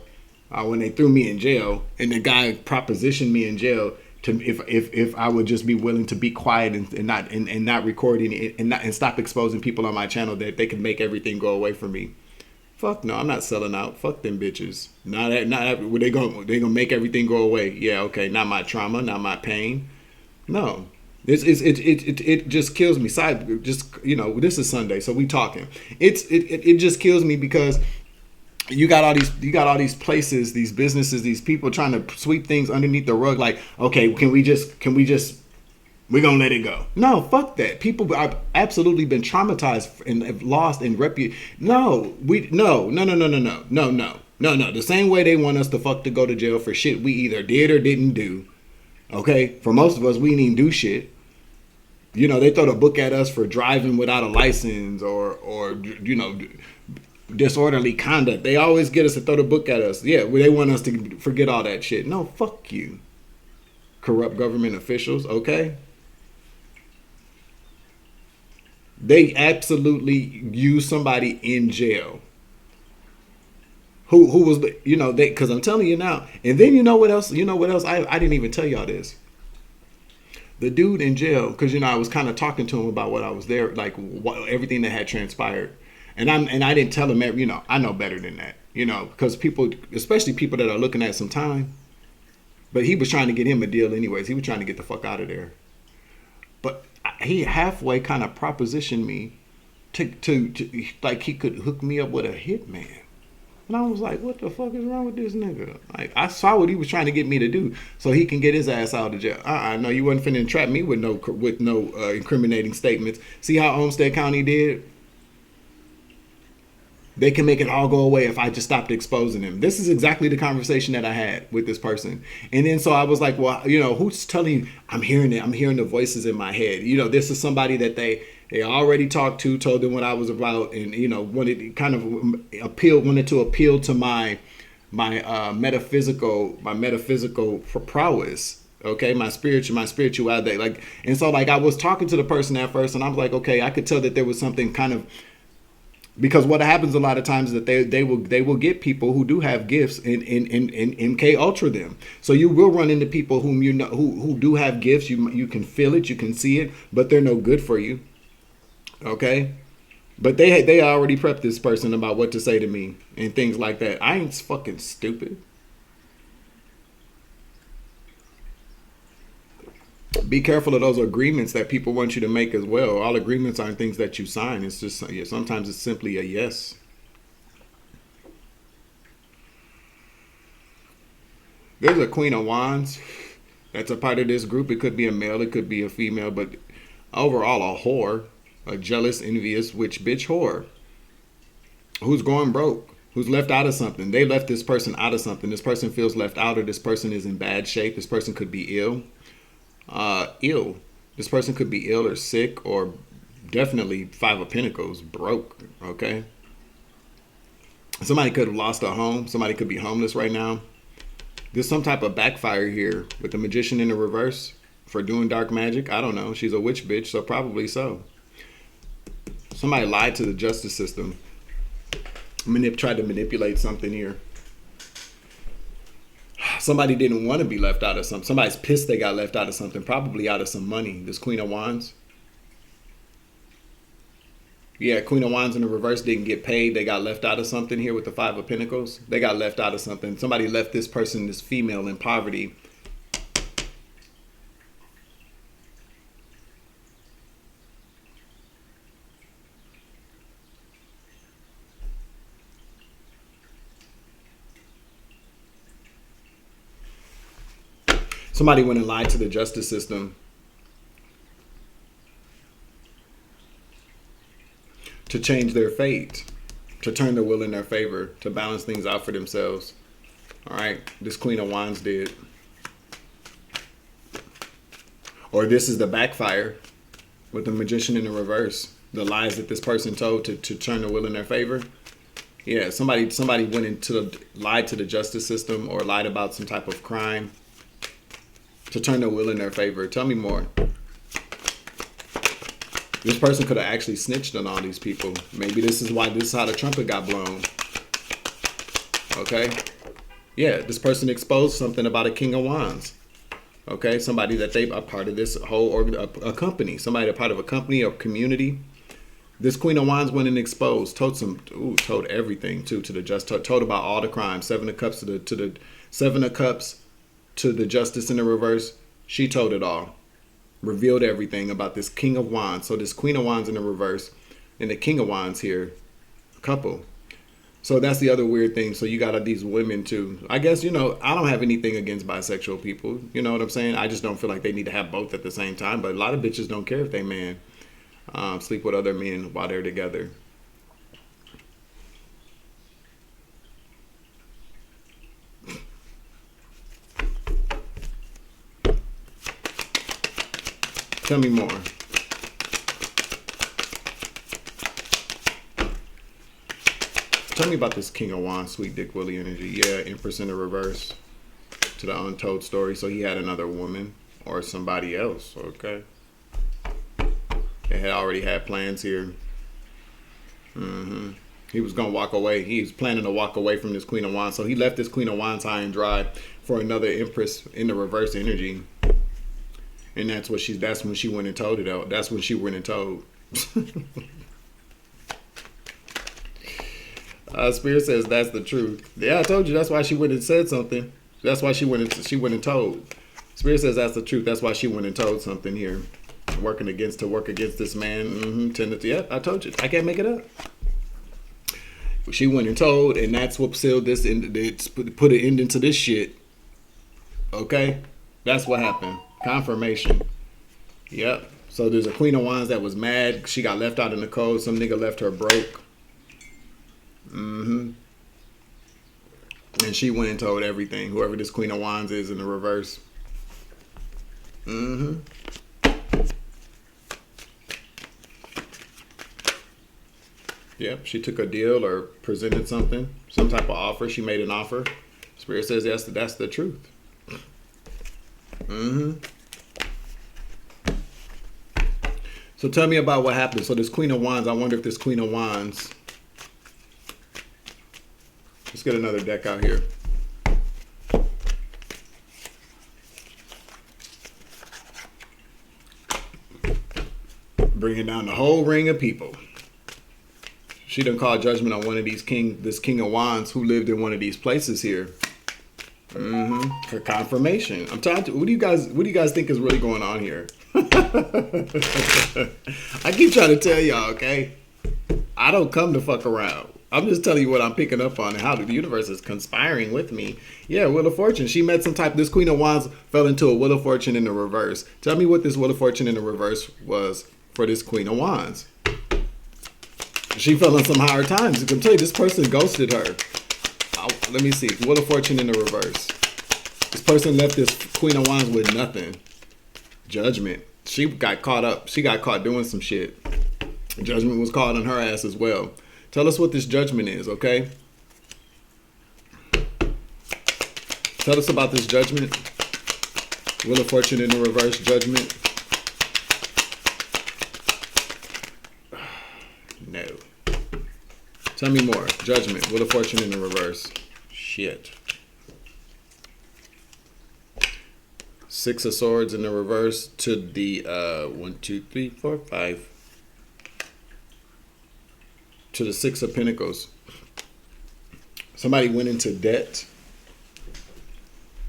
[SPEAKER 1] when they threw me in jail, and the guy propositioned me in jail to if I would just be willing to be quiet and not recording and stop exposing people on my channel, that they could make everything go away from me. Fuck no, I'm not selling out. Fuck them bitches. Not they gonna make everything go away. Yeah, okay. Not my trauma, not my pain. No. It just kills me. This is Sunday, so we talking. It just kills me because you got all these places, these businesses, these people trying to sweep things underneath the rug. Like, okay, can we just we're gonna let it go? No, fuck that. People have absolutely been traumatized and have lost in reputation. No. The same way they want us to go to jail for shit we either did or didn't do. Okay, for most of us, we didn't even do shit. You know, they throw the book at us for driving without a license or disorderly conduct. They always get us to throw the book at us. Yeah, they want us to forget all that shit. No, fuck you. Corrupt government officials, okay? They absolutely use somebody in jail. Who was, because I'm telling you now. And then you know what else? I didn't even tell y'all this. The dude in jail, because, I was kind of talking to him about what I was there, like everything that had transpired. And I didn't tell him, I know better than that, because people, especially people that are looking at some time. But he was trying to get him a deal anyways. He was trying to get the fuck out of there. But he halfway kind of propositioned me to like he could hook me up with a hitman. And I was like, what the fuck is wrong with this nigga? Like, I saw what he was trying to get me to do so he can get his ass out of jail. No, you wasn't finna trap me with no incriminating statements. See how Olmsted County did? They can make it all go away if I just stopped exposing them. This is exactly the conversation that I had with this person. And then so I was like, well, who's telling you? I'm hearing it. I'm hearing the voices in my head. This is somebody that they already talked to, told them what I was about, and wanted to appeal to my metaphysical prowess. Okay, my spirituality. Like, and so like I was talking to the person at first, and I was like, okay, I could tell that there was something kind of. Because what happens a lot of times is that they will get people who do have gifts and MK Ultra them. So you will run into people whom who do have gifts. You can feel it, you can see it, but they're no good for you. Okay, but they already prepped this person about what to say to me and things like that. I ain't fucking stupid. Be careful of those agreements that people want you to make as well. All agreements aren't things that you sign. It's just, sometimes it's simply a yes. There's a Queen of Wands that's a part of this group. It could be a male, it could be a female, but overall a whore, a jealous, envious, witch, bitch whore who's going broke, who's left out of something. They left this person out of something. This person feels left out, or this person is in bad shape. This person could be ill. This person could be ill or sick, or definitely Five of Pentacles, broke. Okay, Somebody could have lost a home. Somebody could be homeless right now. There's some type of backfire here with the magician in the reverse for doing dark magic. I don't know. She's a witch bitch, so probably so. Somebody lied to the justice system. Tried to manipulate something here. Somebody didn't want to be left out of something. Somebody's pissed they got left out of something, probably out of some money. This Queen of Wands. Yeah, Queen of Wands in the reverse didn't get paid. They got left out of something here with the Five of Pentacles. They got left out of something. Somebody left this person, this female, in poverty. Somebody went and lied to the justice system to change their fate, to turn their will in their favor, to balance things out for themselves. All right, this Queen of Wands did. Or this is the backfire with the magician in the reverse. The lies that this person told to turn their will in their favor. Yeah, somebody went into lied to the justice system or lied about some type of crime to turn their will in their favor. Tell me more. This person could have actually snitched on all these people. Maybe this is how the trumpet got blown. Okay? Yeah, this person exposed something about a King of Wands. Okay? Somebody that they are part of this whole a company. Somebody a part of a company or community. This Queen of Wands went and exposed, told everything too to the told about all the crimes. Seven of Cups to the Seven of Cups to the Justice in the reverse. She told it all. Revealed everything about this King of Wands. So this Queen of Wands in the reverse and the King of Wands here, couple. So that's the other weird thing. So you got these women too. I guess, I don't have anything against bisexual people. You know what I'm saying? I just don't feel like they need to have both at the same time. But a lot of bitches don't care if they man sleep with other men while they're together. Tell me more. Tell me about this King of Wands, sweet dick Willy energy. Yeah, Empress in the reverse to the untold story. So he had another woman or somebody else. Okay. They had already had plans here. He was going to walk away. He was planning to walk away from this Queen of Wands. So he left this Queen of Wands high and dry for another Empress in the reverse energy. And that's when she went and told it out. That's when she went and told. Spirit says that's the truth. Yeah, I told you that's why she went and said something. That's why she went and told. Spirit says that's the truth. That's why she went and told something here. To work against this man. Yeah, I told you. I can't make it up. She went and told, and that's what sealed this put an end into this shit. Okay? That's what happened. Confirmation. Yep. So there's a Queen of Wands that was mad. She got left out in the cold. Some nigga left her broke. And she went and told everything. Whoever this Queen of Wands is in the reverse. Yep. She took a deal or presented something. Some type of offer. She made an offer. Spirit says that's the truth. So tell me about what happened. So this Queen of Wands, I wonder if this Queen of Wands. Let's get another deck out here. Bringing down the whole ring of people. She done called judgment on one of these this King of Wands who lived in one of these places here. For confirmation. I'm telling you, what do you guys think is really going on here? I keep trying to tell y'all, okay? I don't come to fuck around. I'm just telling you what I'm picking up on and how the universe is conspiring with me. Yeah, Wheel of Fortune. She met this Queen of Wands fell into a Wheel of Fortune in the reverse. Tell me what this Wheel of Fortune in the reverse was for this Queen of Wands. She fell in some higher times. I can tell you, this person ghosted her. Let me see. Wheel of Fortune in the reverse. This person left this Queen of Wands with nothing. Judgment. She got caught up. She got caught doing some shit. Judgment was caught on her ass as well. Tell us what this judgment is, okay? Tell us about this judgment. Wheel of Fortune in the reverse, judgment. No. Tell me more. Judgment. Wheel of Fortune in the reverse. Shit. Six of Swords in the reverse to the 1, 2, 3, 4, 5. To the Six of Pentacles. Somebody went into debt.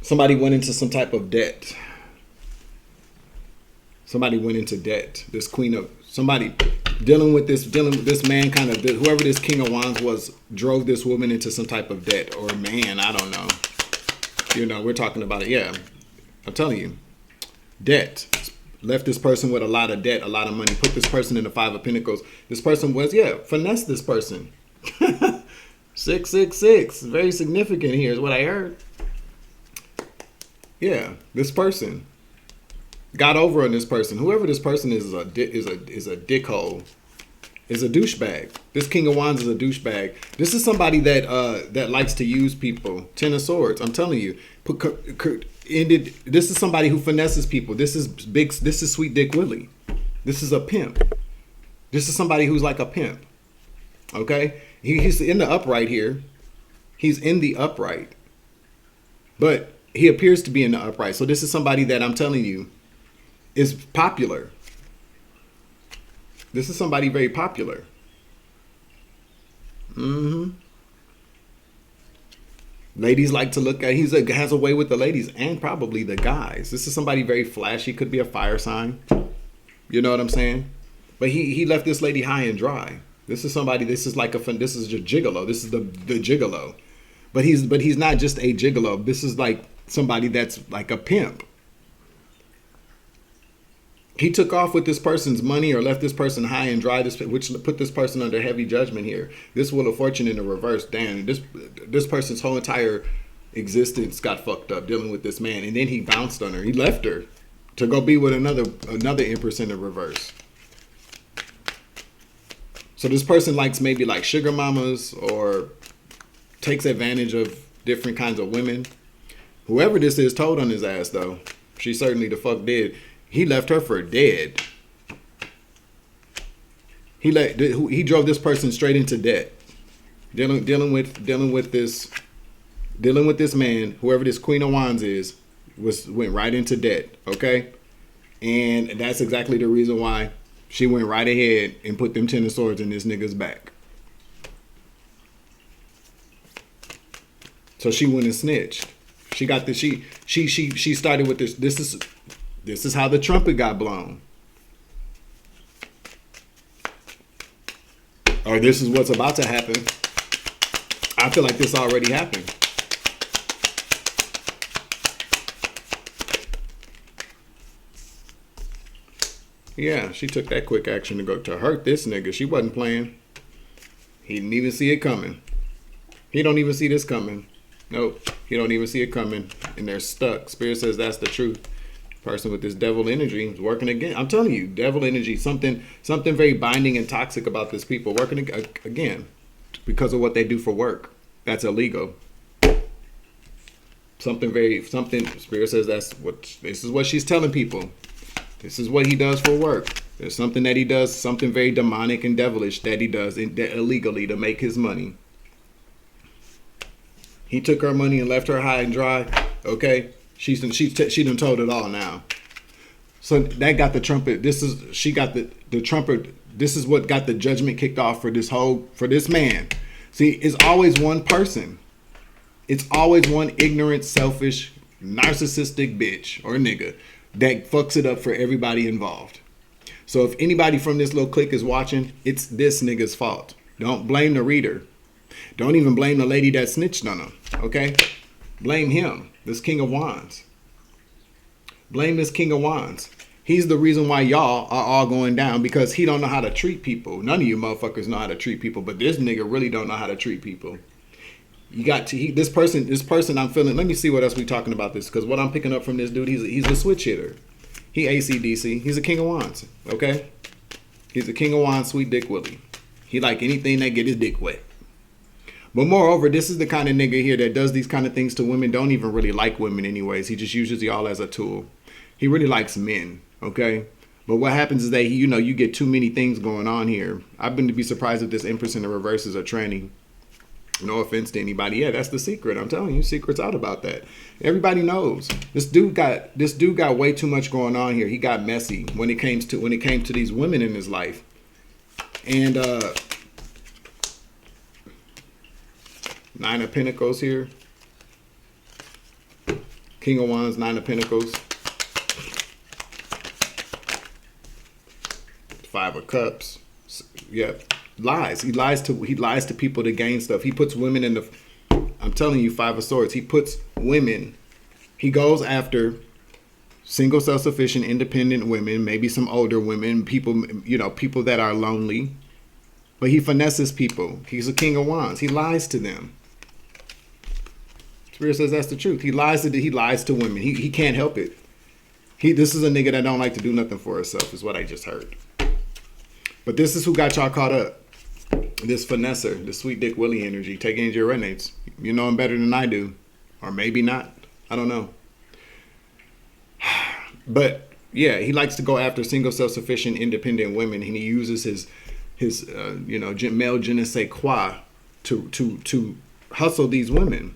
[SPEAKER 1] Somebody went into some type of debt. Somebody went into debt. This Queen of somebody dealing with this man, kind of whoever this King of Wands was, drove this woman into some type of debt, or man, I don't know. You know, we're talking about it. Yeah, I'm telling you, debt. Left this person with a lot of debt, a lot of money. Put this person in the Five of Pentacles. This person was, finesse this person. 666, very significant here is what I heard. Yeah, this person got over on this person. Whoever this person is a dickhole, is a douchebag. This King of Wands is a douchebag. This is somebody that likes to use people. Ten of Swords. I'm telling you. This is somebody who finesses people. This is big. This is Sweet Dick Willy. This is a pimp. This is somebody who's like a pimp. Okay, he's in the upright here. He's in the upright, but he appears to be in the upright. So this is somebody that I'm telling you is popular. This is somebody very popular. Ladies like to look at. Has a way with the ladies and probably the guys. This is somebody very flashy. Could be a fire sign. You know what I'm saying? But he left this lady high and dry. This is somebody. This is like this is a gigolo. This is the gigolo. But he's not just a gigolo. This is like somebody that's like a pimp. He took off with this person's money or left this person high and dry, which put this person under heavy judgment here. This Wheel of Fortune in the reverse. Damn, this person's whole entire existence got fucked up dealing with this man. And then he bounced on her. He left her to go be with another Empress in the reverse. So this person likes maybe like sugar mamas or takes advantage of different kinds of women. Whoever this is told on his ass, though. She certainly the fuck did. He left her for dead. He drove this person straight into debt. Dealing with this man, whoever this Queen of Wands is, went right into debt. Okay, and that's exactly the reason why she went right ahead and put them Ten of Swords in this nigga's back. So she went and snitched. She got this. She started with this. This is how the trumpet got blown. Or this is what's about to happen. I feel like this already happened. Yeah, she took that quick action to go to hurt this nigga. She wasn't playing. He didn't even see it coming. He don't even see this coming. Nope, he don't even see it coming. And they're stuck. Spirit says that's the truth. Person with this devil energy is working again. I'm telling you, devil energy, something very binding and toxic about this people working again because of what they do for work. That's illegal. Something Spirit says this is what she's telling people. This is what he does for work. There's something that he does, something very demonic and devilish that he does illegally to make his money. He took her money and left her high and dry. Okay. She done told it all now. So that got the trumpet. She got the trumpet. This is what got the judgment kicked off for this man. See, it's always one person. It's always one ignorant, selfish, narcissistic bitch or nigga that fucks it up for everybody involved. So if anybody from this little clique is watching, it's this nigga's fault. Don't blame the reader. Don't even blame the lady that snitched on him. Okay? Blame him. This King of Wands. Blame this King of Wands. He's the reason why y'all are all going down because he don't know how to treat people. None of you motherfuckers know how to treat people, but this nigga really don't know how to treat people. You got to this person I'm feeling. Let me see what else we talking about this because what I'm picking up from this dude, he's a switch hitter. He AC/DC. He's a King of Wands. Okay, he's a King of Wands, Sweet Dick Willy. He like anything that get his dick wet. But moreover, this is the kind of nigga here that does these kind of things to women, don't even really like women anyways. He just uses y'all as a tool. He really likes men, okay? But what happens is that, you get too many things going on here. I've been to be surprised if this Empress in the reverse is a tranny. No offense to anybody. Yeah, that's the secret. I'm telling you, secret's out about that. Everybody knows. This dude got way too much going on here. He got messy when it came to these women in his life. And Nine of Pentacles here. King of Wands, Nine of Pentacles. Five of Cups. Yeah. Lies. He lies to people to gain stuff. He puts women in the, I'm telling you, Five of Swords. He puts women, he goes after single, self-sufficient, independent women, maybe some older women, people, people that are lonely. But he finesses people. He's a King of Wands. He lies to them. Spirit says that's the truth. He lies to women. He can't help it. This is a nigga that don't like to do nothing for himself, is what I just heard. But this is who got y'all caught up. This finesser, the sweet dick Willy energy, taking into your resonates. You know him better than I do. Or maybe not. I don't know. But yeah, he likes to go after single, self-sufficient, independent women. And he uses his male je ne sais quoi to hustle these women.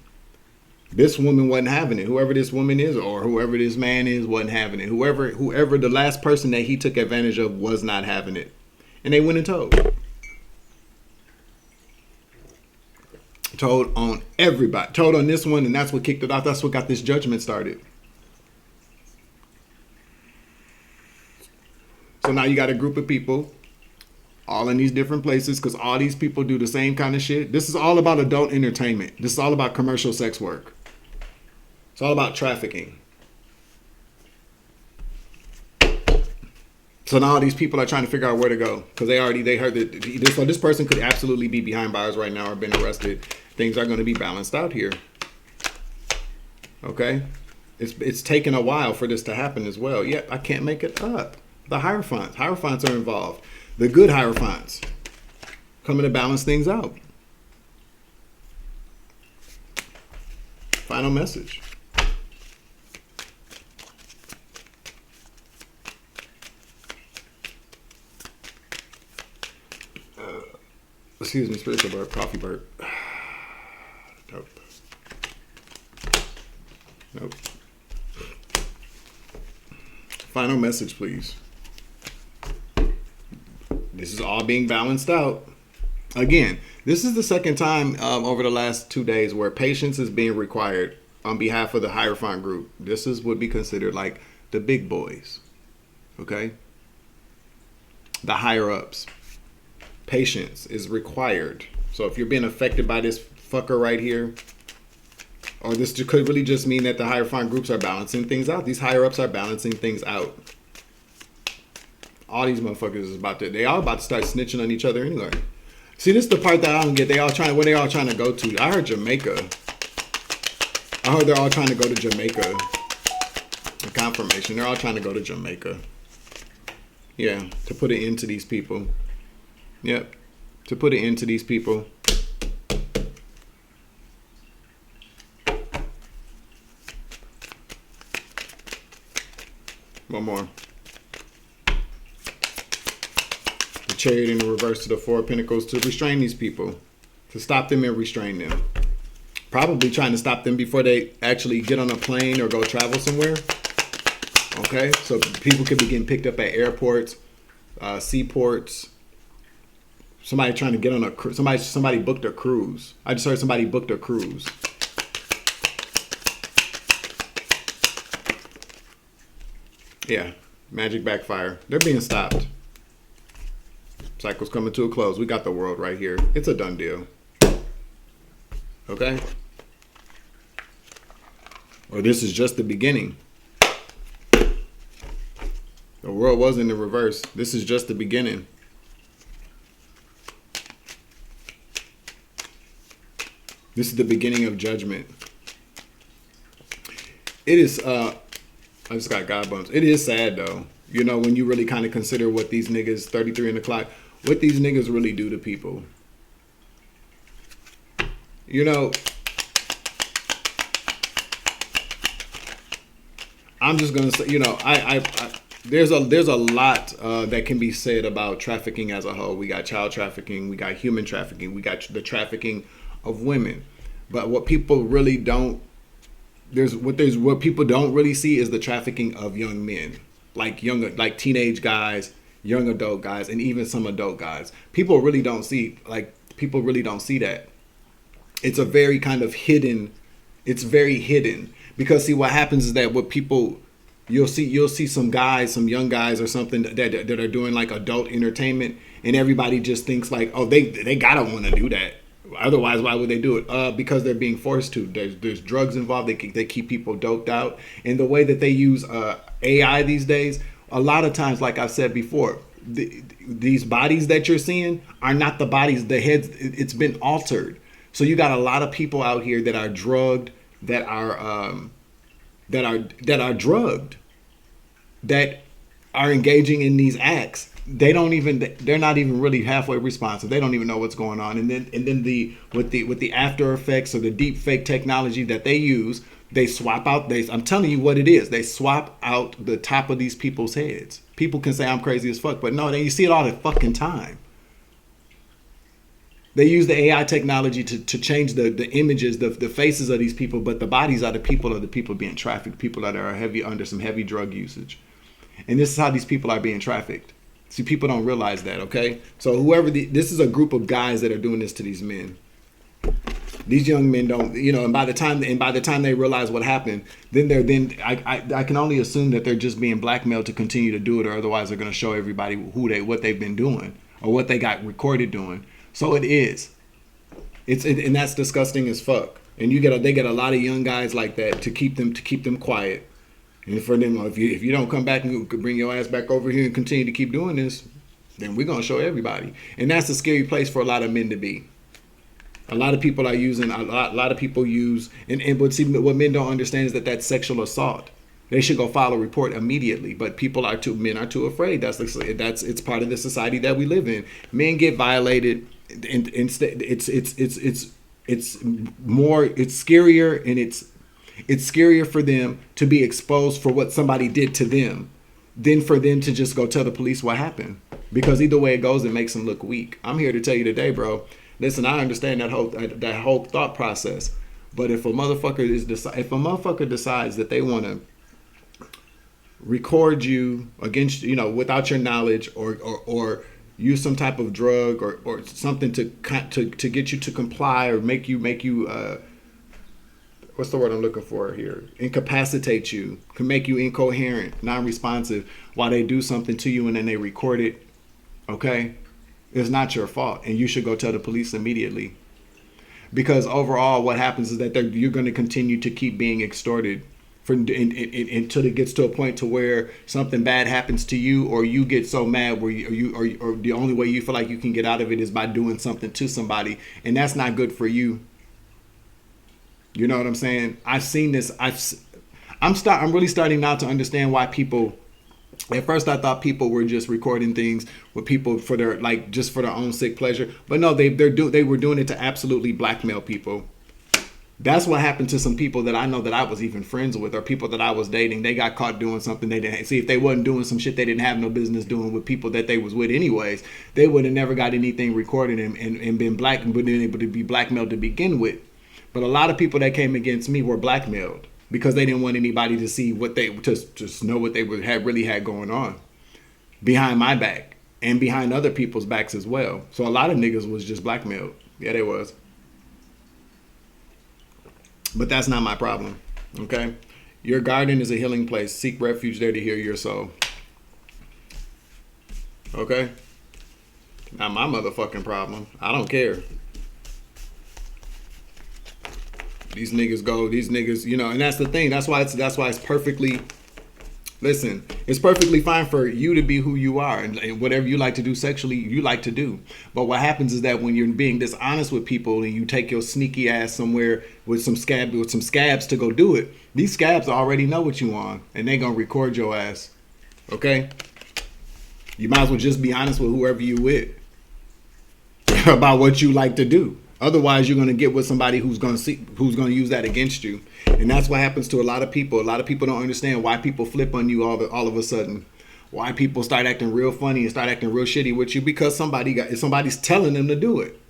[SPEAKER 1] This woman wasn't having it. Whoever this woman is or whoever this man is wasn't having it. Whoever the last person that he took advantage of was not having it. And they went and told on everybody, told on this one, and that's what kicked it off. That's what got this judgment started. So now you got a group of people all in these different places because all these people do the same kind of shit. This is all about adult entertainment. This is all about commercial sex work. It's all about trafficking. So now these people are trying to figure out where to go because they heard that this person could absolutely be behind bars right now or been arrested. Things are going to be balanced out here. Okay? It's taken a while for this to happen as well. Yet I can't make it up. The Hierophants are involved. The good Hierophants coming to balance things out. Final message. Excuse me, spiritual burp, coffee burp. Nope. Final message, please. This is all being balanced out. Again, this is the second time over the last 2 days where patience is being required on behalf of the Hierophant group. This would be considered like the big boys. Okay? The higher ups. Patience is required. So if you're being affected by this fucker right here, or this could really just mean that the Hierophant groups are balancing things out. These higher ups are balancing things out. All these motherfuckers is they all about to start snitching on each other anyway. See, this is the part that I don't get. Where they all trying to go to. I heard Jamaica. I heard they're all trying to go to Jamaica. The confirmation. They're all trying to go to Jamaica. Yeah, to put an end to these people. Yep, to put an end to these people. One more. The Chariot in the reverse to the Four of Pentacles to restrain these people. To stop them and restrain them. Probably trying to stop them before they actually get on a plane or go travel somewhere. Okay, so people could be getting picked up at airports, seaports. Somebody trying to get on a cruise. Somebody booked a cruise. I just heard somebody booked a cruise. Yeah, magic backfire. They're being stopped. Cycle's coming to a close. We got the world right here. It's a done deal. Okay? Or this is just the beginning. The world was in the reverse. This is just the beginning. This is the beginning of judgment. It is, I just got God bumps. It is sad though. You know, when you really kind of consider what these niggas, 33 in the clock, what these niggas really do to people. You know, I'm just gonna say, you know, there's a lot that can be said about trafficking as a whole. We got child trafficking, we got human trafficking, we got the trafficking of women. But what people really don't what people don't really see is the trafficking of young men, like teenage guys, young adult guys, and even some adult guys. People really don't see that. It's a very kind of hidden. It's very hidden because see what happens is that what people you'll see some guys, some young guys or something that are doing like adult entertainment, and everybody just thinks like, oh, they gotta want to do that. Otherwise, why would they do it? Because they're being forced to. There's drugs involved. They keep people doped out. And the way that they use AI these days, a lot of times, like I've said before, these bodies that you're seeing are not the bodies. The heads, it's been altered. So you got a lot of people out here that are drugged, that are drugged, that are engaging in these acts. They're not even really halfway responsive. They don't even know what's going on. And then with the after effects or the deep fake technology that they use, they swap out. I'm telling you what it is. They swap out the top of these people's heads. People can say I'm crazy as fuck, but no, you see it all the fucking time. They use the AI technology to change the images, the faces of these people, but the bodies are the people being trafficked, people that are under some heavy drug usage. And this is how these people are being trafficked. See, people don't realize that, okay? So this is a group of guys that are doing this to these men. These young men don't, you know, and by the time they realize what happened, then I can only assume that they're just being blackmailed to continue to do it, or otherwise they're going to show everybody what they've been doing or what they got recorded doing. So it is. And that's disgusting as fuck. And they get a lot of young guys like that to keep them quiet. And for them, if you don't come back and bring your ass back over here and continue to keep doing this, then we're gonna show everybody. And that's a scary place for a lot of men to be. A lot of people are using a lot of people use but see what men don't understand is that that's sexual assault. They should go file a report immediately, but men are too afraid. It's part of the society that we live in. Men get violated. And instead, it's scarier, and it's scarier for them to be exposed for what somebody did to them than for them to just go tell the police what happened. Because either way it goes, it makes them look weak. I'm here to tell you today, bro. Listen, I understand that whole thought process, but if a motherfucker decides that they want to record you against, you know, without your knowledge, or use some type of drug or something to get you to comply, or make you what's the word I'm looking for here? Incapacitate you, can make you incoherent, non-responsive while they do something to you and then they record it. Okay? It's not your fault, and you should go tell the police immediately. Because overall what happens is that you're going to continue to keep being extorted until it gets to a point to where something bad happens to you, or you get so mad where or the only way you feel like you can get out of it is by doing something to somebody, and that's not good for you. You know what I'm saying? I've seen this. I'm really starting now to understand why people. At first, I thought people were just recording things with people for their just for their own sick pleasure, but no, they were doing it to absolutely blackmail people. That's what happened to some people that I know that I was even friends with, or people that I was dating. They got caught doing something they didn't see. If they wasn't doing some shit they didn't have no business doing with people that they was with anyways, they would have never got anything recorded and been able to be blackmailed to begin with. But a lot of people that came against me were blackmailed because they didn't want anybody to see what they just know what they really had going on behind my back and behind other people's backs as well. So a lot of niggas was just blackmailed. Yeah, they was. But that's not my problem, okay? Your garden is a healing place. Seek refuge there to heal your soul. Okay? Not my motherfucking problem. I don't care. These niggas, you know, and that's the thing. That's why it's perfectly, listen, it's perfectly fine for you to be who you are, and whatever you like to do sexually, you like to do. But what happens is that when you're being dishonest with people and you take your sneaky ass somewhere with some scabs to go do it, these scabs already know what you want, and they gonna record your ass. Okay? You might as well just be honest with whoever you with about what you like to do. Otherwise, you're going to get with somebody who's going to use that against you. And that's what happens to a lot of people. A lot of people don't understand why people flip on you all of a sudden. Why people start acting real funny and start acting real shitty with you, because somebody's telling them to do it.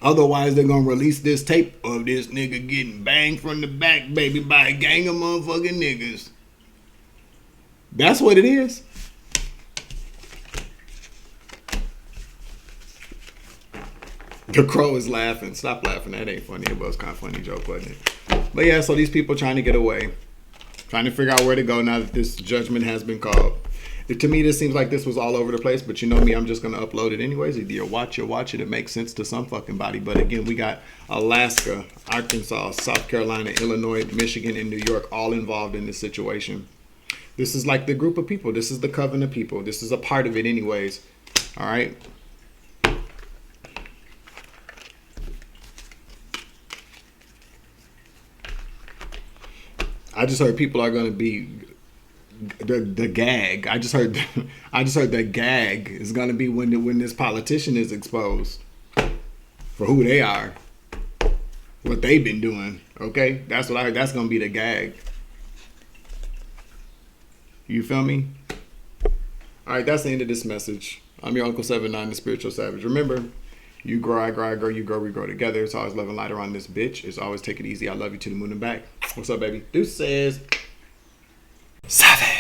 [SPEAKER 1] Otherwise, they're going to release this tape of this nigga getting banged from the back, baby, by a gang of motherfucking niggas. That's what it is. The crow is laughing. Stop laughing. That ain't funny. It was kind of funny joke, wasn't it? But yeah, so these people trying to get away. Trying to figure out where to go now that this judgment has been called. To me, this seems like this was all over the place, but you know me, I'm just going to upload it anyways. Either you watch it. It makes sense to some fucking body. But again, we got Alaska, Arkansas, South Carolina, Illinois, Michigan, and New York all involved in this situation. This is like the group of people. This is the coven of people. This is a part of it anyways. All right. I just heard people are going to be the gag. I just heard the gag is going to be when this politician is exposed for who they are, what they've been doing. Okay, that's what I heard. That's going to be the gag. You feel me? All right, that's the end of this message. I'm your Uncle 79, the Spiritual Savage. Remember, you grow, I grow, I grow, you grow, we grow together. It's always love and light around this bitch. It's always take it easy. I love you to the moon and back. What's up, baby? Deuces. Savage.